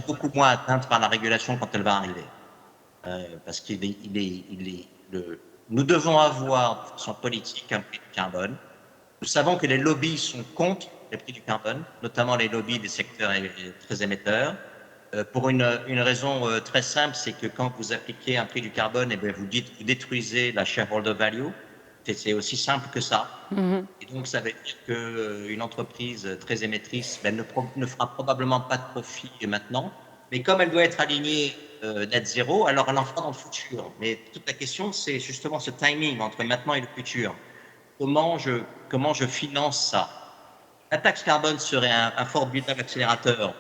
beaucoup moins atteintes par la régulation quand elle va arriver. Parce nous devons avoir, de façon politique, un prix du carbone. Nous savons que les lobbies sont contre les prix du carbone, notamment les lobbies des secteurs très émetteurs, pour une raison très simple, c'est que quand vous appliquez un prix du carbone, vous détruisez la shareholder value. C'est aussi simple que ça. Et donc, ça veut dire qu'une entreprise très émettrice ne fera probablement pas de profit maintenant, Mais comme elle doit être alignée net zéro, alors elle en fera dans le futur. Mais toute la question, c'est justement ce timing entre maintenant et le futur. Comment je finance ça? La taxe carbone serait un formidable accélérateur.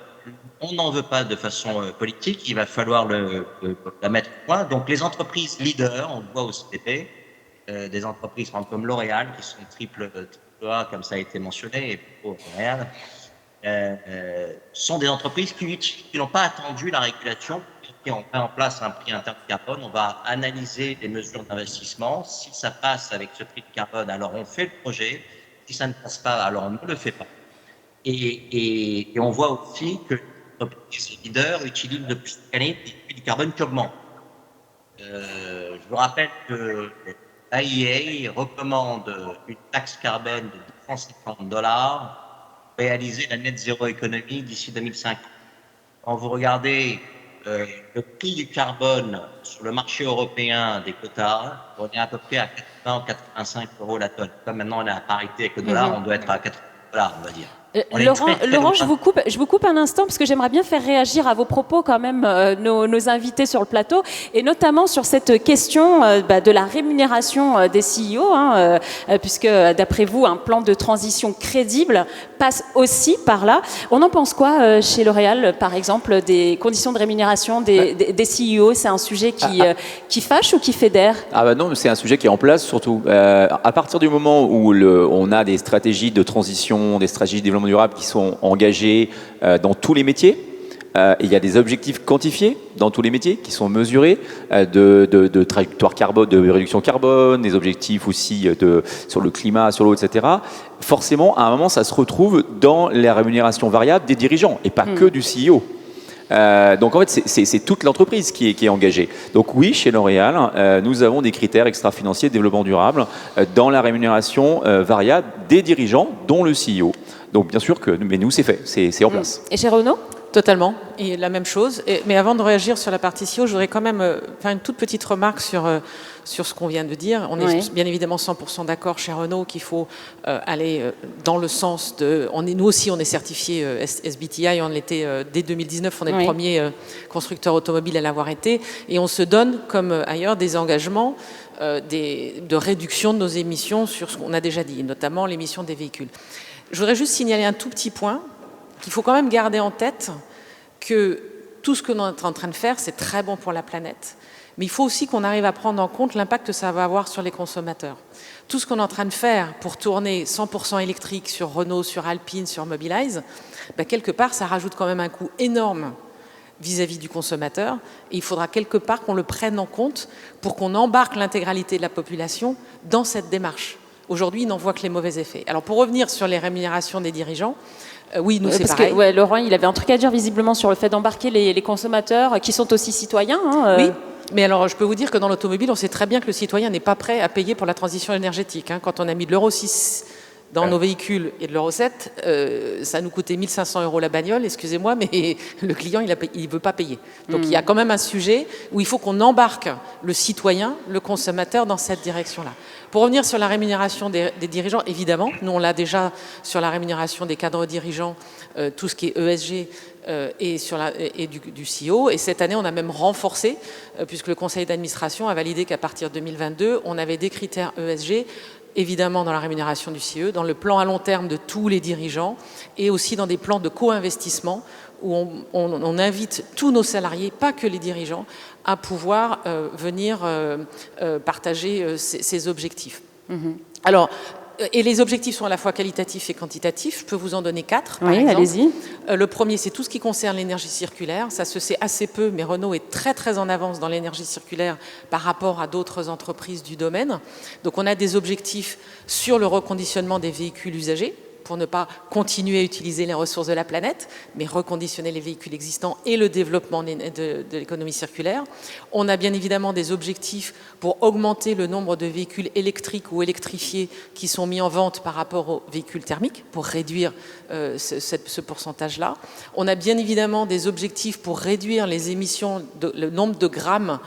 On n'en veut pas de façon politique, il va falloir la mettre au point. Donc les entreprises leaders, on le voit au CDP, des entreprises comme L'Oréal, qui sont triple A, comme ça a été mentionné, et plutôt L'Oréal, sont des entreprises qui n'ont pas attendu la régulation, qui ont mis en place un prix interne carbone. On va analyser les mesures d'investissement. Si ça passe avec ce prix de carbone, alors on fait le projet. Si ça ne passe pas, alors on ne le fait pas. Et on voit aussi que les entreprises leaders utilisent depuis cette année des prix du carbone qui augmentent. Je vous rappelle que l'AIA recommande une taxe carbone de $250 pour réaliser la net zéro économie d'ici 2050. Quand vous regardez le prix du carbone sur le marché européen des quotas, on est à peu près à 80 ou 85 € la tonne. Comme maintenant on est à parité avec le dollar, on doit être à 80 $, on va dire. Laurent, je vous coupe un instant parce que j'aimerais bien faire réagir à vos propos quand même nos invités sur le plateau, et notamment sur cette question de la rémunération des CEO, puisque d'après vous, un plan de transition crédible passe aussi par là. On en pense quoi chez L'Oréal, par exemple, des conditions de rémunération des CEO? C'est un sujet qui fâche ou qui fédère? Ah bah non, c'est un sujet qui est en place surtout. À partir du moment où on a des stratégies de transition, des stratégies de développement durable qui sont engagées dans tous les métiers, il y a des objectifs quantifiés dans tous les métiers qui sont mesurés, de trajectoire carbone, de réduction carbone, des objectifs aussi sur le climat, sur l'eau, etc. Forcément, à un moment, ça se retrouve dans les rémunérations variables des dirigeants et pas que du CEO. Donc en fait, c'est toute l'entreprise qui est engagée. Donc oui, chez L'Oréal, nous avons des critères extra-financiers de développement durable dans la rémunération variable des dirigeants, dont le CEO. Donc bien sûr que, mais nous c'est fait, c'est en place. Et chez Renault? Totalement, et la même chose. Mais avant de réagir sur la partie CEO, je voudrais quand même faire une toute petite remarque sur ce qu'on vient de dire. On est bien évidemment 100% d'accord chez Renault qu'il faut aller dans le sens de... Nous aussi, on est certifié SBTi, on l'était dès 2019, on est le premier constructeur automobile à l'avoir été, et on se donne, comme ailleurs, des engagements de réduction de nos émissions sur ce qu'on a déjà dit, notamment l'émission des véhicules. Je voudrais juste signaler un tout petit point, qu'il faut quand même garder en tête que tout ce que l'on est en train de faire, c'est très bon pour la planète. Mais il faut aussi qu'on arrive à prendre en compte l'impact que ça va avoir sur les consommateurs. Tout ce qu'on est en train de faire pour tourner 100% électrique sur Renault, sur Alpine, sur Mobilize, quelque part, ça rajoute quand même un coût énorme vis-à-vis du consommateur. Et il faudra quelque part qu'on le prenne en compte pour qu'on embarque l'intégralité de la population dans cette démarche. Aujourd'hui, il n'en voit que les mauvais effets. Alors, pour revenir sur les rémunérations des dirigeants, oui, nous c'est pareil. Que, Laurent, il avait un truc à dire visiblement sur le fait d'embarquer les consommateurs qui sont aussi citoyens. Oui, mais alors je peux vous dire que dans l'automobile, on sait très bien que le citoyen n'est pas prêt à payer pour la transition énergétique. Quand on a mis de l'Euro 6 dans nos véhicules et de l'Euro 7, ça nous coûtait 1 500 € la bagnole, excusez-moi, mais le client, il ne veut pas payer. Donc il y a quand même un sujet où il faut qu'on embarque le citoyen, le consommateur dans cette direction-là. Pour revenir sur la rémunération des dirigeants, évidemment, nous on l'a déjà sur la rémunération des cadres dirigeants, tout ce qui est ESG et du CEO. Et cette année, on a même renforcé, puisque le conseil d'administration a validé qu'à partir de 2022, on avait des critères ESG, évidemment dans la rémunération du CE, dans le plan à long terme de tous les dirigeants et aussi dans des plans de co-investissement où on invite tous nos salariés, pas que les dirigeants, à pouvoir venir partager ces objectifs. Alors, et les objectifs sont à la fois qualitatifs et quantitatifs. Je peux vous en donner 4, par exemple. Allez-y. Le premier, c'est tout ce qui concerne l'énergie circulaire. Ça se sait assez peu, mais Renault est très, très en avance dans l'énergie circulaire par rapport à d'autres entreprises du domaine. Donc, on a des objectifs sur le reconditionnement des véhicules usagés, pour ne pas continuer à utiliser les ressources de la planète, mais reconditionner les véhicules existants et le développement de l'économie circulaire. On a bien évidemment des objectifs pour augmenter le nombre de véhicules électriques ou électrifiés qui sont mis en vente par rapport aux véhicules thermiques, pour réduire ce pourcentage-là. On a bien évidemment des objectifs pour réduire les émissions, le nombre de grammes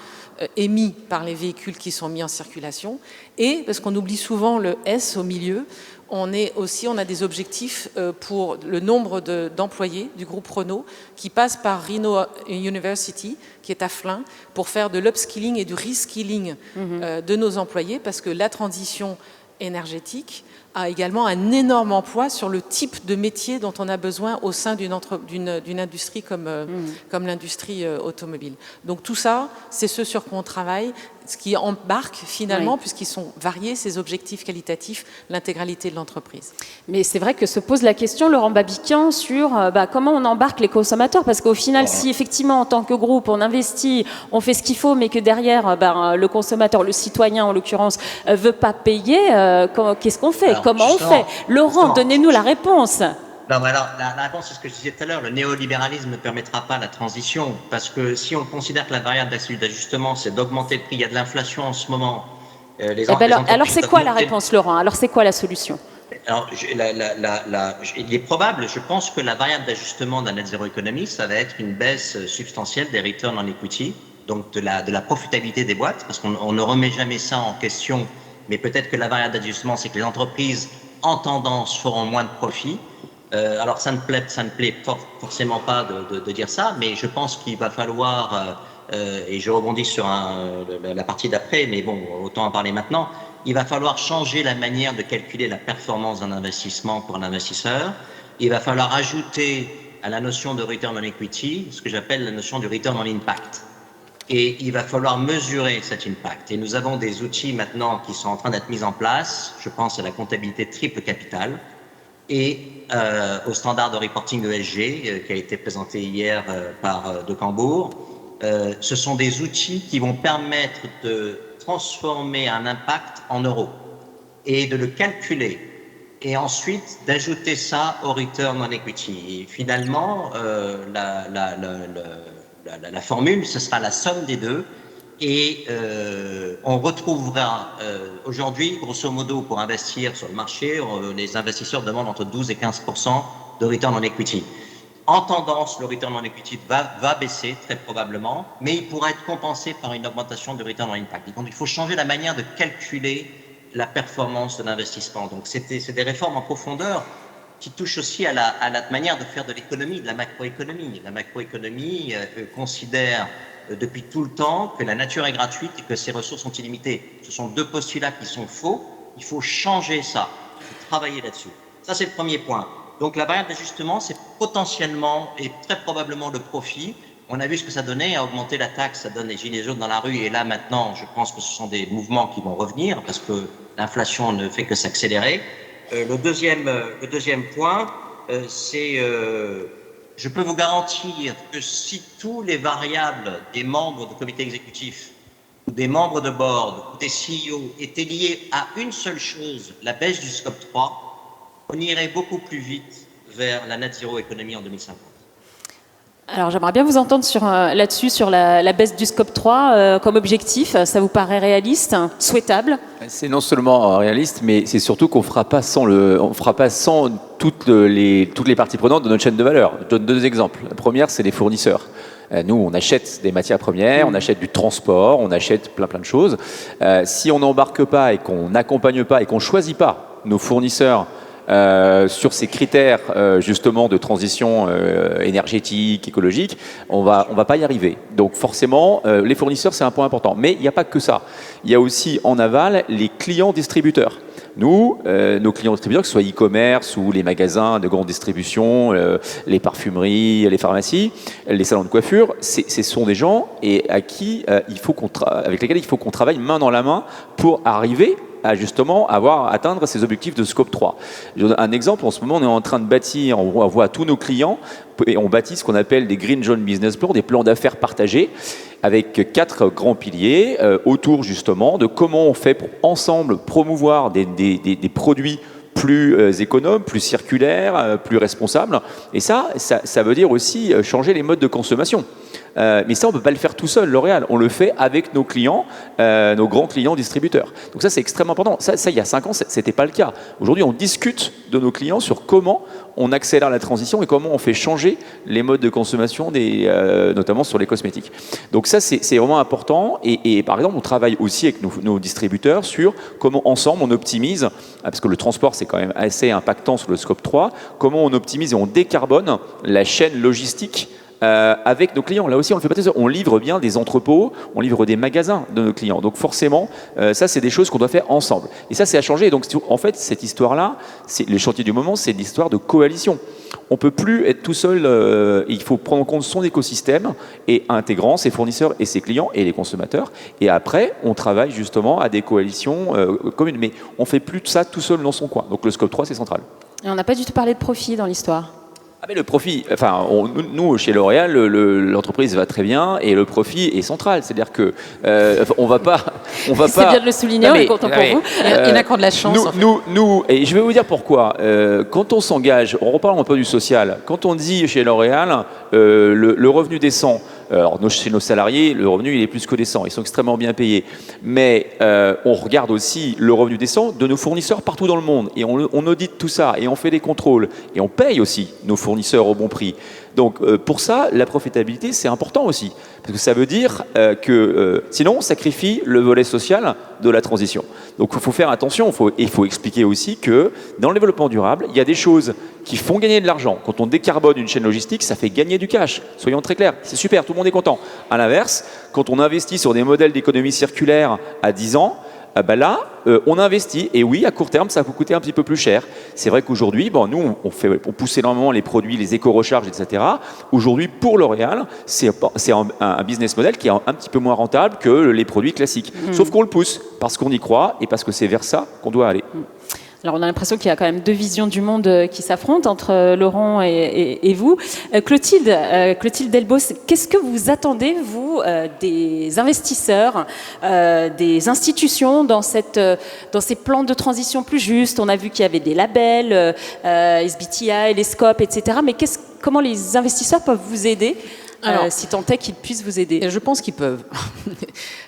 émis par les véhicules qui sont mis en circulation. Et, parce qu'on oublie souvent le S au milieu, on a des objectifs pour le nombre d'employés du groupe Renault qui passent par Renault University, qui est à Flins, pour faire de l'upskilling et du reskilling de nos employés, parce que la transition énergétique a également un énorme emploi sur le type de métier dont on a besoin au sein d'une industrie comme l'industrie automobile. Donc tout ça, c'est ce sur quoi on travaille, ce qui embarque finalement, puisqu'ils sont variés, ces objectifs qualitatifs, l'intégralité de l'entreprise. Mais c'est vrai que se pose la question, Laurent Babiquian, sur comment on embarque les consommateurs, parce qu'au final, si effectivement, en tant que groupe, on investit, on fait ce qu'il faut, mais que derrière, le consommateur, le citoyen en l'occurrence, veut pas payer, qu'est-ce qu'on fait? Comment on fait? Laurent, donnez-nous la réponse. Non, mais alors, la réponse, c'est ce que je disais tout à l'heure. Le néolibéralisme ne permettra pas la transition, parce que si on considère que la variable d'ajustement, c'est d'augmenter le prix, il y a de l'inflation en ce moment. Alors, c'est quoi la réponse, Laurent? Alors, c'est quoi la solution? Alors, il est probable, je pense que la variable d'ajustement d'un net zéro économie, ça va être une baisse substantielle des return on equity, donc de la profitabilité des boîtes, parce qu'on ne remet jamais ça en question, mais peut-être que la variable d'ajustement, c'est que les entreprises, en tendance, feront moins de profit. Alors ça ne plaît forcément pas de dire ça, mais je pense qu'il va falloir, et je rebondis sur la partie d'après, mais bon, autant en parler maintenant, il va falloir changer la manière de calculer la performance d'un investissement pour un investisseur. Il va falloir ajouter à la notion de return on equity ce que j'appelle la notion du return on impact. Et il va falloir mesurer cet impact. Et nous avons des outils maintenant qui sont en train d'être mis en place. Je pense à la comptabilité triple capital et au standard de reporting ESG qui a été présenté hier par De Cambourg. Ce sont des outils qui vont permettre de transformer un impact en euros et de le calculer et ensuite d'ajouter ça au return on equity. Et finalement, la formule, ce sera la somme des deux et on retrouvera aujourd'hui, grosso modo, pour investir sur le marché, les investisseurs demandent entre 12 et 15% de return on equity. En tendance, le return on equity va baisser très probablement, mais il pourra être compensé par une augmentation du return on impact. Donc il faut changer la manière de calculer la performance de l'investissement. Donc c'est des réformes en profondeur qui touchent aussi à la manière de faire de l'économie, de la macroéconomie. La macroéconomie considère depuis tout le temps que la nature est gratuite et que ses ressources sont illimitées. Ce sont deux postulats qui sont faux. Il faut changer ça. Il faut travailler là-dessus. Ça, c'est le premier point. Donc la variable d'ajustement, c'est potentiellement et très probablement le profit. On a vu ce que ça donnait, à augmenter la taxe, ça donne les gilets jaunes dans la rue. Et là, maintenant, je pense que ce sont des mouvements qui vont revenir parce que l'inflation ne fait que s'accélérer. Le deuxième point, c'est je peux vous garantir que si tous les variables des membres du comité exécutif, ou des membres de board, ou des CEO étaient liés à une seule chose, la baisse du scope 3, on irait beaucoup plus vite vers la net zéro économie en 2050. Alors j'aimerais bien vous entendre là-dessus, sur la baisse du scope 3 comme objectif. Ça vous paraît réaliste, souhaitable? C'est non seulement réaliste, mais c'est surtout qu'on fera pas sans toutes les parties prenantes de notre chaîne de valeur. Je donne deux exemples. La première, c'est les fournisseurs. Nous, on achète des matières premières, on achète du transport, on achète plein de choses. Si on n'embarque pas et qu'on n'accompagne pas et qu'on choisit pas nos fournisseurs sur ces critères justement de transition énergétique, écologique, on va pas y arriver. Donc forcément, les fournisseurs, c'est un point important. Mais il n'y a pas que ça. Il y a aussi en aval les clients distributeurs. Nous, nos clients distributeurs, que ce soit e-commerce ou les magasins de grande distribution, les parfumeries, les pharmacies, les salons de coiffure, ce sont des gens avec lesquels il faut qu'on travaille main dans la main pour arriver à justement atteindre ces objectifs de scope 3. Je donne un exemple, en ce moment on est en train de bâtir, on voit tous nos clients, et on bâtit ce qu'on appelle des Green Zone Business Plans, des plans d'affaires partagés, avec 4 grands piliers autour justement de comment on fait pour ensemble promouvoir des produits plus économes, plus circulaires, plus responsables. Et ça veut dire aussi changer les modes de consommation. Mais ça, on ne peut pas le faire tout seul, L'Oréal. On le fait avec nos clients, nos grands clients distributeurs. Donc ça, c'est extrêmement important. Ça, il y a 5 ans, ce n'était pas le cas. Aujourd'hui, on discute de nos clients sur comment on accélère la transition et comment on fait changer les modes de consommation, notamment sur les cosmétiques. Donc ça, c'est vraiment important. Et par exemple, on travaille aussi avec nos distributeurs sur comment ensemble on optimise, parce que le transport, c'est quand même assez impactant sur le scope 3, comment on optimise et on décarbone la chaîne logistique avec nos clients. Là aussi, on le fait pas tout seul. On livre bien des entrepôts, on livre des magasins de nos clients. Donc forcément, ça, c'est des choses qu'on doit faire ensemble. Et ça, c'est à changer. Donc en fait, cette histoire-là, le chantier du moment, c'est l'histoire de coalition. On ne peut plus être tout seul. Il faut prendre en compte son écosystème et intégrant ses fournisseurs et ses clients et les consommateurs. Et après, on travaille justement à des coalitions communes. Mais on ne fait plus de ça tout seul dans son coin. Donc le scope 3, c'est central. Et on n'a pas du tout parlé de profit dans l'histoire. Ah mais le profit, enfin, nous chez L'Oréal, l'entreprise va très bien et le profit est central. C'est-à-dire que on va pas. C'est bien de le souligner, on est content pour vous. Il y en a qui ont de la chance. Nous, et je vais vous dire pourquoi. Quand on s'engage, on reparle un peu du social. Quand on dit chez L'Oréal, le revenu descend. Alors chez nos salariés, le revenu il est plus que décent, ils sont extrêmement bien payés. Mais on regarde aussi le revenu décent de nos fournisseurs partout dans le monde. Et on audite tout ça, et on fait des contrôles. Et on paye aussi nos fournisseurs au bon prix. Donc pour ça, la profitabilité, c'est important aussi. Parce que ça veut dire que sinon, on sacrifie le volet social de la transition. Donc il faut faire attention, il faut expliquer aussi que dans le développement durable, il y a des choses qui font gagner de l'argent. Quand on décarbone une chaîne logistique, ça fait gagner du cash. Soyons très clairs, c'est super, tout le monde est content. À l'inverse, quand on investit sur des modèles d'économie circulaire à 10 ans, là, on investit, et oui, à court terme, ça peut coûter un petit peu plus cher. C'est vrai qu'aujourd'hui, nous, on pousse énormément les produits, les éco-recharges, etc. Aujourd'hui, pour L'Oréal, c'est un business model qui est un petit peu moins rentable que les produits classiques. Sauf qu'on le pousse, parce qu'on y croit, et parce que c'est vers ça qu'on doit aller. Alors, on a l'impression qu'il y a quand même deux visions du monde qui s'affrontent entre Laurent et vous. Clotilde Delbos, qu'est-ce que vous attendez, vous, des investisseurs, des institutions dans ces plans de transition plus justes? On a vu qu'il y avait des labels, SBTI, les scopes, etc. Mais comment les investisseurs peuvent vous aider? Alors, si tant est qu'ils puissent vous aider. Je pense qu'ils peuvent.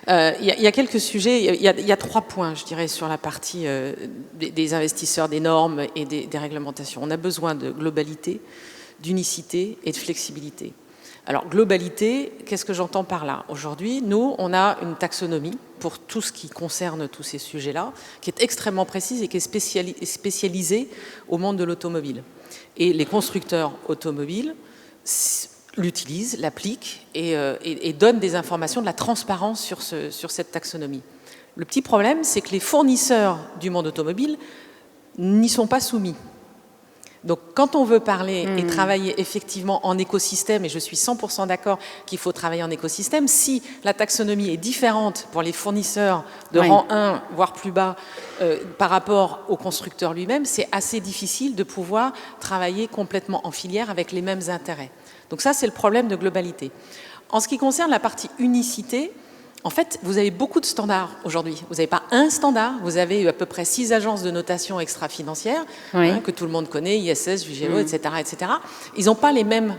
Il y a quelques sujets, il y a 3 points, je dirais, sur la partie des investisseurs, des normes et des réglementations. On a besoin de globalité, d'unicité et de flexibilité. Alors, globalité, qu'est-ce que j'entends par là? Aujourd'hui, nous, on a une taxonomie pour tout ce qui concerne tous ces sujets-là, qui est extrêmement précise et qui est spécialisée au monde de l'automobile. Et les constructeurs automobiles l'utilisent, l'appliquent et donnent des informations, de la transparence sur cette taxonomie. Le petit problème, c'est que les fournisseurs du monde automobile n'y sont pas soumis. Donc, quand on veut parler et travailler effectivement en écosystème, et je suis 100% d'accord qu'il faut travailler en écosystème, si la taxonomie est différente pour les fournisseurs de rang 1, voire plus bas, par rapport au constructeur lui-même, c'est assez difficile de pouvoir travailler complètement en filière avec les mêmes intérêts. Donc ça, c'est le problème de globalité. En ce qui concerne la partie unicité, en fait, vous avez beaucoup de standards aujourd'hui. Vous n'avez pas un standard, vous avez à peu près 6 agences de notation extra-financières que tout le monde connaît, ISS, Vigelo, etc., etc. Ils n'ont pas les mêmes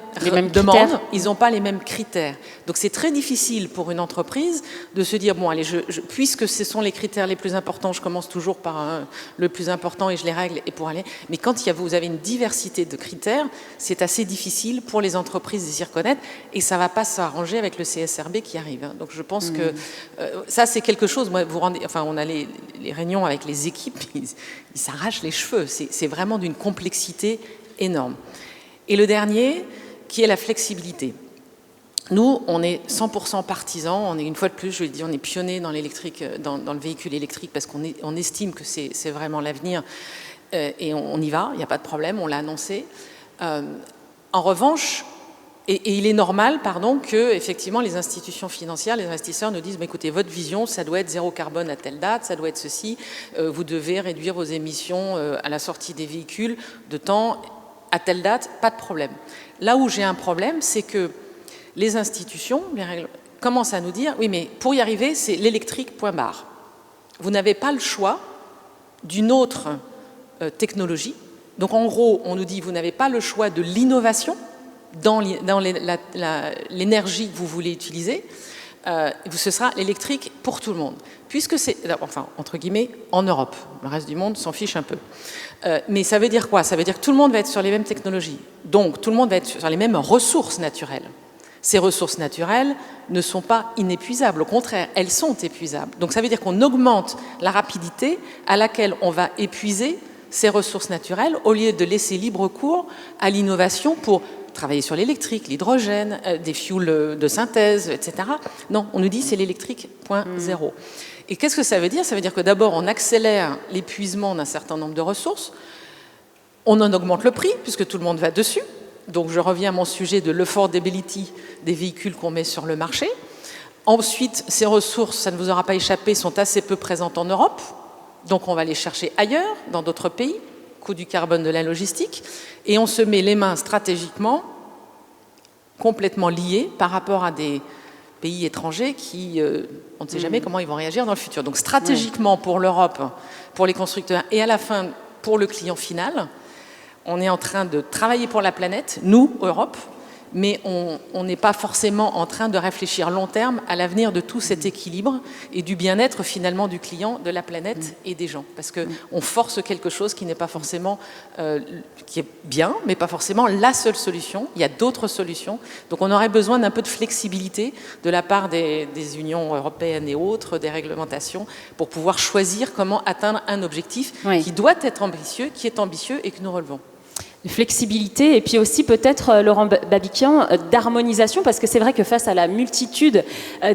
demandes, ils n'ont pas les mêmes critères. Donc c'est très difficile pour une entreprise de se dire, bon, allez, puisque ce sont les critères les plus importants, je commence toujours par le plus important et je les règle et pour aller. Mais quand vous avez une diversité de critères, c'est assez difficile pour les entreprises de s'y reconnaître et ça ne va pas s'arranger avec le CSRB qui arrive. Donc je pense que ça, c'est quelque chose. Moi, on a les réunions avec les équipes, ils s'arrachent les cheveux. C'est vraiment d'une complexité énorme. Et le dernier, qui est la flexibilité. Nous, on est 100% partisans. On est, une fois de plus, je le dis, on est pionniers dans l'électrique, dans le véhicule électrique, parce qu'on estime que c'est vraiment l'avenir. Et on y va. Il n'y a pas de problème. On l'a annoncé. En revanche. Et il est normal, que effectivement les institutions financières, les investisseurs nous disent écoutez, votre vision, ça doit être 0 carbone à telle date, ça doit être ceci, vous devez réduire vos émissions à la sortie des véhicules de temps à telle date, pas de problème. Là où j'ai un problème, c'est que les institutions commencent à nous dire oui, mais pour y arriver, c'est l'électrique, point barre. Vous n'avez pas le choix d'une autre technologie. Donc en gros, on nous dit vous n'avez pas le choix de l'innovation. dans l'énergie que vous voulez utiliser, ce sera l'électrique pour tout le monde. Puisque c'est, enfin, entre guillemets, en Europe. Le reste du monde s'en fiche un peu. Mais ça veut dire quoi? Ça veut dire que tout le monde va être sur les mêmes technologies. Donc, tout le monde va être sur les mêmes ressources naturelles. Ces ressources naturelles ne sont pas inépuisables. Au contraire, elles sont épuisables. Donc, ça veut dire qu'on augmente la rapidité à laquelle on va épuiser ces ressources naturelles au lieu de laisser libre cours à l'innovation pour travailler sur l'électrique, l'hydrogène, des fuels de synthèse, etc. Non, on nous dit c'est l'électrique, point zéro. Et qu'est-ce que ça veut dire? Ça veut dire que d'abord, on accélère l'épuisement d'un certain nombre de ressources, on en augmente le prix, puisque tout le monde va dessus. Donc je reviens à mon sujet de l'affordability des véhicules qu'on met sur le marché. Ensuite, ces ressources, ça ne vous aura pas échappé, sont assez peu présentes en Europe. Donc on va les chercher ailleurs, dans d'autres pays, coût du carbone de la logistique, et on se met les mains stratégiquement complètement liés par rapport à des pays étrangers qui, on ne sait jamais comment ils vont réagir dans le futur. Donc stratégiquement pour l'Europe, pour les constructeurs et à la fin pour le client final, on est en train de travailler pour la planète, nous, Europe, mais on n'est pas forcément en train de réfléchir long terme à l'avenir de tout cet équilibre et du bien-être finalement du client, de la planète et des gens. Parce qu'on force quelque chose qui n'est pas forcément, qui est bien, mais pas forcément la seule solution. Il y a d'autres solutions. Donc on aurait besoin d'un peu de flexibilité de la part des unions européennes et autres, des réglementations, pour pouvoir choisir comment atteindre un objectif qui doit être ambitieux, qui est ambitieux et que nous relevons. Flexibilité et puis aussi peut-être, Laurent Babiquian, d'harmonisation, parce que c'est vrai que face à la multitude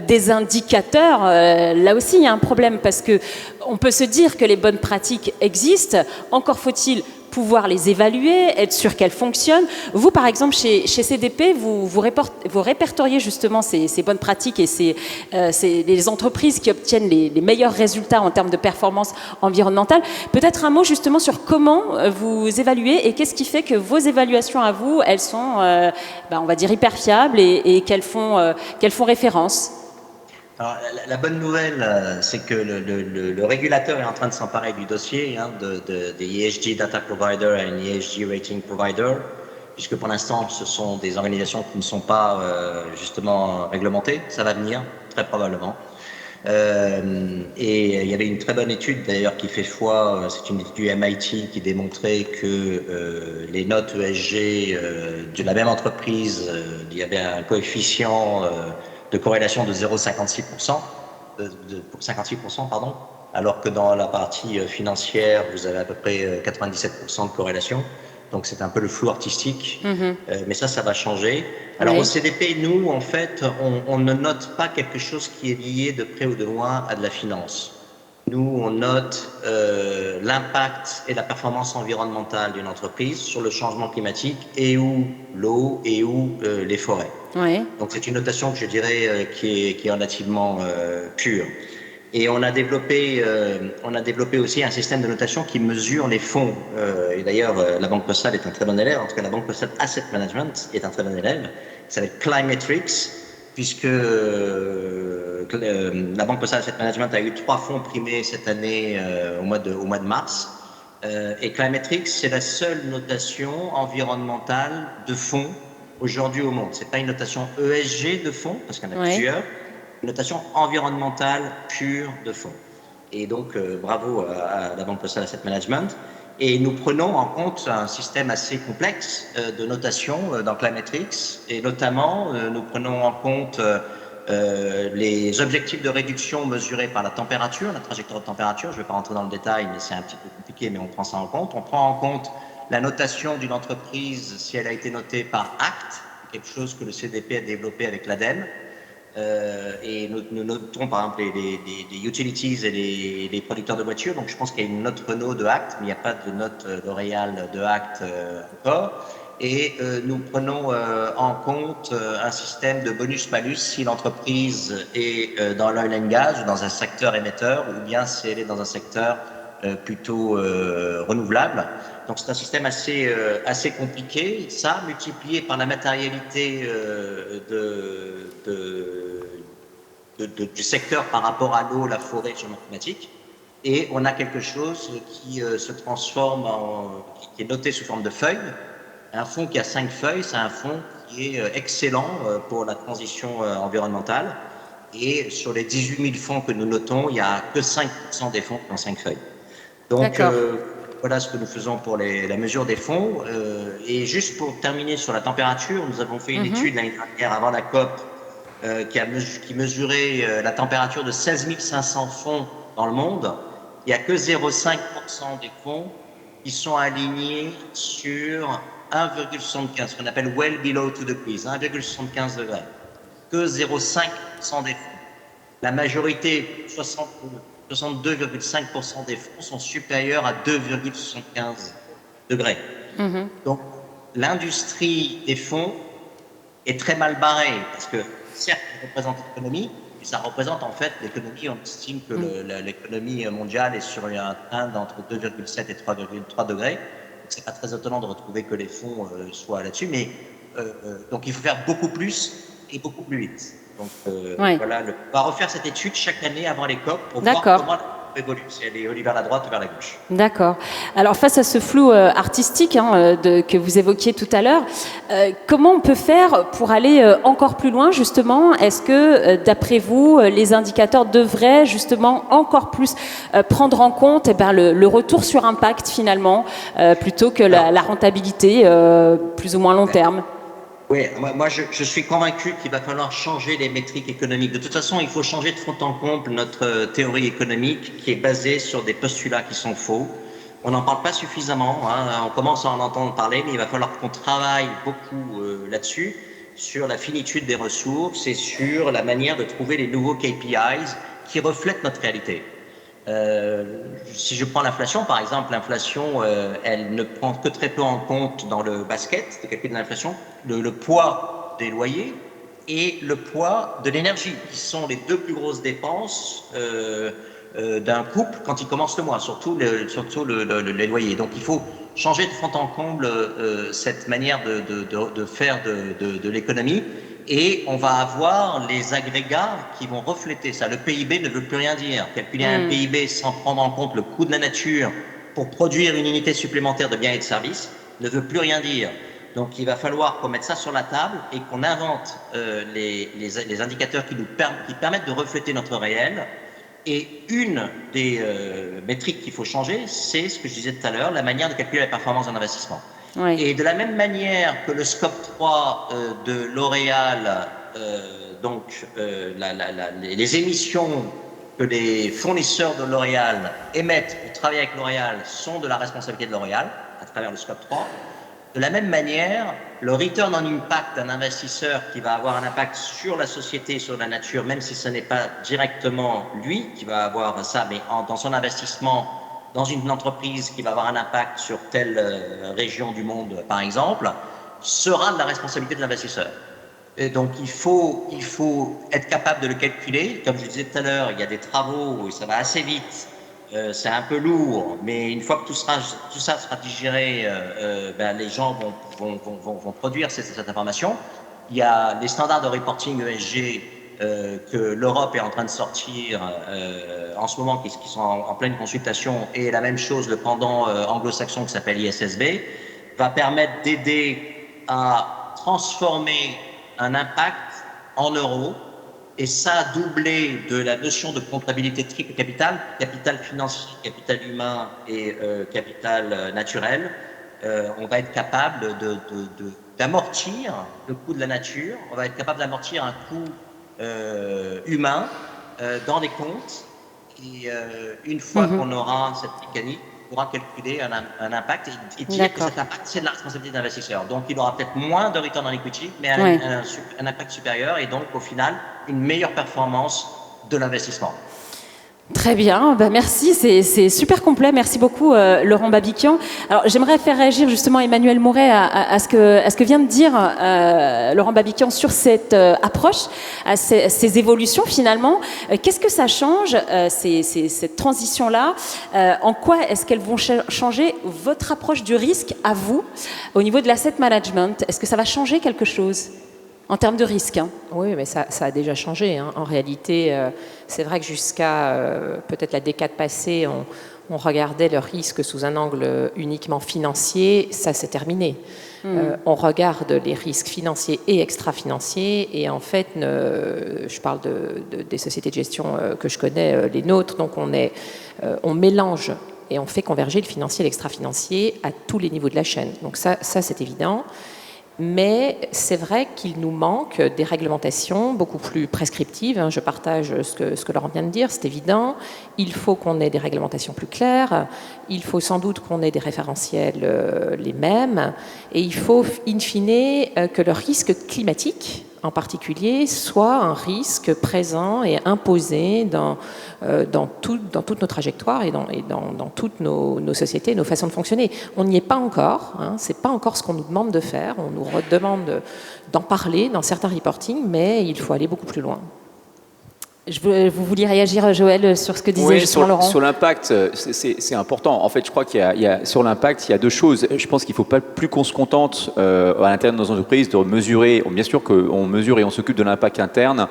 des indicateurs, là aussi il y a un problème, parce que on peut se dire que les bonnes pratiques existent, encore faut-il pouvoir les évaluer, être sûr qu'elles fonctionnent. Vous, par exemple, chez CDP, vous répertoriez justement ces bonnes pratiques et les entreprises qui obtiennent les meilleurs résultats en termes de performance environnementale. Peut-être un mot justement sur comment vous évaluez et qu'est-ce qui fait que vos évaluations à vous, elles sont, on va dire, hyper fiables et qu'elles font référence. Alors, la bonne nouvelle, c'est que le régulateur est en train de s'emparer du dossier des ESG Data Provider et un ESG Rating Provider, puisque pour l'instant, ce sont des organisations qui ne sont pas justement réglementées. Ça va venir, très probablement. Et il y avait une très bonne étude d'ailleurs qui fait foi, c'est une étude du MIT qui démontrait que les notes ESG de la même entreprise, il y avait un coefficient de corrélation de 0,56%, 56%, pardon, alors que dans la partie financière, vous avez à peu près 97% de corrélation. Donc c'est un peu le flou artistique, mais ça va changer. Alors au CDP, nous, en fait, on ne note pas quelque chose qui est lié de près ou de loin à de la finance. Nous, on note l'impact et la performance environnementale d'une entreprise sur le changement climatique et ou l'eau et ou les forêts. Donc c'est une notation que je dirais qui est relativement pure. Et on a développé aussi un système de notation qui mesure les fonds. Et d'ailleurs, la Banque Postale est un très bon élève. En tout cas, la Banque Postale Asset Management est un très bon élève. Ça s'appelle Climatrix, puisque la Banque Postale Asset Management a eu 3 fonds primés cette année au mois de mars. Et Climatrix, c'est la seule notation environnementale de fonds aujourd'hui au monde. C'est pas une notation ESG de fonds, parce qu'il y en a plusieurs. Une notation environnementale pure de fonds. Et donc, bravo à la Banque Postale Asset Management. Et nous prenons en compte un système assez complexe de notation dans Climatrix. Et notamment, nous prenons en compte les objectifs de réduction mesurés par la température, la trajectoire de température. Je ne vais pas rentrer dans le détail, mais c'est un petit peu compliqué, mais on prend ça en compte. On prend en compte la notation d'une entreprise si elle a été notée par ACT, quelque chose que le CDP a développé avec l'ADEME. Et nous notons par exemple les utilities et les producteurs de voitures. Donc je pense qu'il y a une note Renault de ACT, mais il n'y a pas de note L'Oréal de ACT encore. Et nous prenons en compte un système de bonus-malus si l'entreprise est dans l'oil and gas ou dans un secteur émetteur, ou bien si elle est dans un secteur plutôt renouvelable. Donc c'est un système assez compliqué. Ça, multiplié par la matérialité du secteur par rapport à l'eau, la forêt, le changement climatique. Et on a quelque chose qui se transforme qui est noté sous forme de feuilles. Un fonds qui a 5 feuilles, c'est un fonds qui est excellent pour la transition environnementale. Et sur les 18 000 fonds que nous notons, il n'y a que 5% des fonds qui ont 5 feuilles. Donc voilà ce que nous faisons pour la mesure des fonds. Et juste pour terminer sur la température, nous avons fait une étude l'année dernière avant la COP qui mesurait la température de 16 500 fonds dans le monde. Il n'y a que 0,5% des fonds qui sont alignés sur 1,75, ce qu'on appelle well below 2 degrees, 1,75 degrés. Que 0,5% des fonds. La majorité, 62,5% des fonds sont supérieurs à 2,75 degrés. Donc, l'industrie des fonds est très mal barrée, parce que certes, ça représente l'économie, mais ça représente en fait l'économie. On estime que l'économie mondiale est sur un train d'entre 2,7 et 3,3 degrés. C'est pas très étonnant de retrouver que les fonds soient là-dessus, mais donc il faut faire beaucoup plus et beaucoup plus vite. Donc voilà, on va refaire cette étude chaque année avant les COP pour voir comment elle évolue, si elle est vers la droite ou vers la gauche. D'accord. Alors face à ce flou artistique que vous évoquiez tout à l'heure, comment on peut faire pour aller encore plus loin justement? Est-ce que d'après vous, les indicateurs devraient justement encore plus prendre en compte le retour sur impact finalement, plutôt que la rentabilité plus ou moins long terme? Oui, moi je suis convaincu qu'il va falloir changer les métriques économiques. De toute façon, il faut changer de fond en comble notre théorie économique qui est basée sur des postulats qui sont faux. On n'en parle pas suffisamment, on commence à en entendre parler, mais il va falloir qu'on travaille beaucoup là-dessus, sur la finitude des ressources et sur la manière de trouver les nouveaux KPIs qui reflètent notre réalité. Si je prends l'inflation, par exemple, l'inflation, elle ne prend que très peu en compte dans le basket de calcul de l'inflation, le poids des loyers et le poids de l'énergie, qui sont les deux plus grosses dépenses d'un couple quand il commence le mois, surtout les loyers. Donc il faut changer de fond en comble cette manière de faire de l'économie. Et on va avoir les agrégats qui vont refléter ça. Le PIB ne veut plus rien dire. Calculer un PIB sans prendre en compte le coût de la nature pour produire une unité supplémentaire de biens et de services ne veut plus rien dire. Donc il va falloir qu'on mette ça sur la table et qu'on invente les indicateurs qui permettent de refléter notre réel. Et une des métriques qu'il faut changer, c'est ce que je disais tout à l'heure, la manière de calculer la performance d'un investissement. Oui. Et de la même manière que le scope 3 de L'Oréal, les émissions que les fournisseurs de L'Oréal émettent pour travailler avec L'Oréal sont de la responsabilité de L'Oréal, à travers le scope 3. De la même manière, le return on impact d'un investisseur qui va avoir un impact sur la société, sur la nature, même si ce n'est pas directement lui qui va avoir ça, mais dans son investissement dans une entreprise qui va avoir un impact sur telle région du monde, par exemple, sera de la responsabilité de l'investisseur. Et donc, il faut être capable de le calculer. Comme je disais tout à l'heure, il y a des travaux, ça va assez vite, c'est un peu lourd, mais une fois que tout ça sera digéré, les gens vont produire cette information. Il y a les standards de reporting ESG que l'Europe est en train de sortir en ce moment, qui sont en pleine consultation, et la même chose, le pendant anglo-saxon qui s'appelle ISSB, va permettre d'aider à transformer un impact en euros, et ça doublé de la notion de comptabilité triple capital financier, capital humain et capital naturel. On va être capable d'amortir le coût de la nature, on va être capable d'amortir un coût humain dans des comptes, et une fois qu'on aura cette mécanique, on pourra calculer un impact et dire que cet impact, c'est de la responsabilité de l'investisseur. Donc il aura peut-être moins de return on equity, mais un impact supérieur, et donc au final une meilleure performance de l'investissement. Très bien, merci, c'est super complet. Merci beaucoup Laurent Babiquian. Alors j'aimerais faire réagir justement Emmanuel Mouret à ce que vient de dire Laurent Babiquian sur cette approche, à ces évolutions finalement. Qu'est-ce que ça change, cette transition-là? En quoi est-ce qu'elles vont changer votre approche du risque à vous, au niveau de l'asset management? Est-ce que ça va changer quelque chose en termes de risque? Oui, mais ça a déjà changé. En réalité, c'est vrai que jusqu'à peut-être la décade passée, on regardait le risque sous un angle uniquement financier, ça c'est terminé. On regarde les risques financiers et extra-financiers et en fait, je parle des sociétés de gestion que je connais, les nôtres, donc on mélange et on fait converger le financier et l'extra-financier à tous les niveaux de la chaîne. Donc ça c'est évident. Mais c'est vrai qu'il nous manque des réglementations beaucoup plus prescriptives. Je partage ce que Laurent vient de dire, c'est évident. Il faut qu'on ait des réglementations plus claires. Il faut sans doute qu'on ait des référentiels les mêmes. Et il faut, in fine, que le risque climatique, en particulier, soit un risque présent et imposé dans toutes nos trajectoires et dans toutes nos sociétés, nos façons de fonctionner. On n'y est pas encore, ce n'est pas encore ce qu'on nous demande de faire, on nous redemande d'en parler dans certains reportings, mais il faut aller beaucoup plus loin. Vous vouliez réagir, Joël, sur ce que disait justement Laurent ? Sur l'impact, c'est important. En fait, je crois sur l'impact, il y a deux choses. Je pense qu'il ne faut pas plus qu'on se contente à l'intérieur de nos entreprises de mesurer. Bien sûr qu'on mesure et on s'occupe de l'impact interne,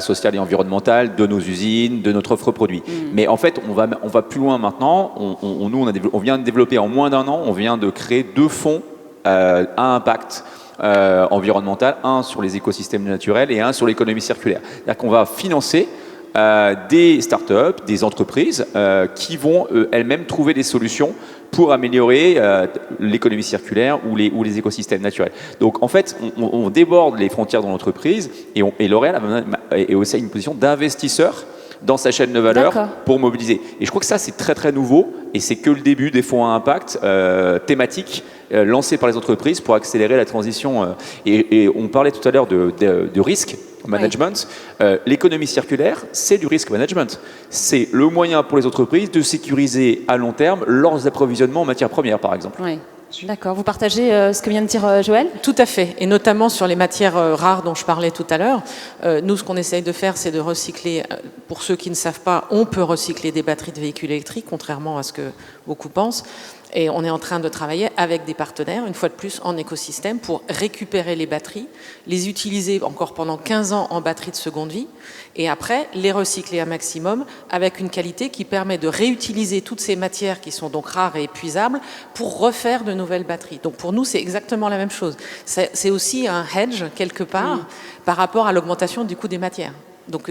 social et environnemental, de nos usines, de notre offre produit. Mais en fait, on va plus loin maintenant. On vient de développer en moins d'un an, on vient de créer 2 fonds à impact. Environnemental, un sur les écosystèmes naturels et un sur l'économie circulaire. C'est-à-dire qu'on va financer des startups, des entreprises qui vont elles-mêmes trouver des solutions pour améliorer l'économie circulaire ou les écosystèmes naturels. Donc en fait, on déborde les frontières de l'entreprise et L'Oréal est aussi à une position d'investisseur dans sa chaîne de valeur pour mobiliser. Et je crois que ça, c'est très très nouveau et c'est que le début des fonds à impact thématiques lancés par les entreprises pour accélérer la transition. Et on parlait tout à l'heure de risque management. L'économie circulaire, c'est du risk management. C'est le moyen pour les entreprises de sécuriser à long terme leurs approvisionnements en matières premières, par exemple. Oui. D'accord. Vous partagez ce que vient de dire Joël ? Tout à fait. Et notamment sur les matières rares dont je parlais tout à l'heure. Nous, ce qu'on essaye de faire, c'est de recycler. Pour ceux qui ne savent pas, on peut recycler des batteries de véhicules électriques, contrairement à ce que beaucoup pensent. Et on est en train de travailler avec des partenaires, une fois de plus, en écosystème, pour récupérer les batteries, les utiliser encore pendant 15 ans en batterie de seconde vie, et après, les recycler un maximum avec une qualité qui permet de réutiliser toutes ces matières qui sont donc rares et épuisables pour refaire de nouvelles batteries. Donc pour nous, c'est exactement la même chose. C'est aussi un hedge, quelque part, par rapport à l'augmentation du coût des matières. Donc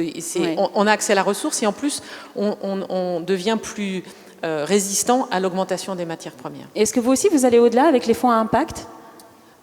on a accès à la ressource et en plus, on devient plus résistant à l'augmentation des matières premières. Est-ce que vous aussi, vous allez au-delà avec les fonds à impact ?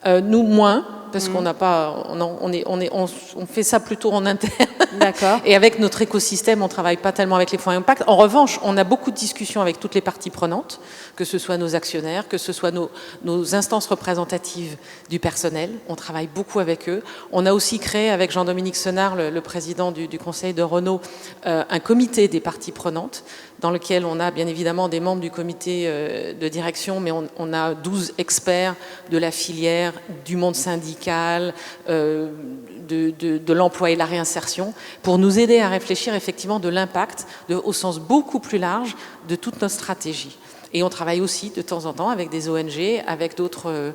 Nous, moins, parce qu'on n'a pas, on fait ça plutôt en interne. D'accord. Et avec notre écosystème, on ne travaille pas tellement avec les fonds à impact. En revanche, on a beaucoup de discussions avec toutes les parties prenantes, que ce soit nos actionnaires, que ce soit nos instances représentatives du personnel. On travaille beaucoup avec eux. On a aussi créé, avec Jean-Dominique Senard, le président du conseil de Renault, un comité des parties prenantes, dans lequel on a bien évidemment des membres du comité de direction, mais on a 12 experts de la filière, du monde syndical, de l'emploi et la réinsertion, pour nous aider à réfléchir effectivement de l'impact au sens beaucoup plus large de toute notre stratégie. Et on travaille aussi de temps en temps avec des ONG, avec d'autres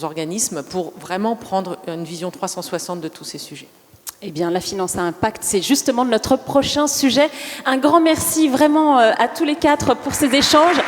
organismes pour vraiment prendre une vision 360 de tous ces sujets. Eh bien, la finance à impact, c'est justement notre prochain sujet. Un grand merci vraiment à tous les 4 pour ces échanges.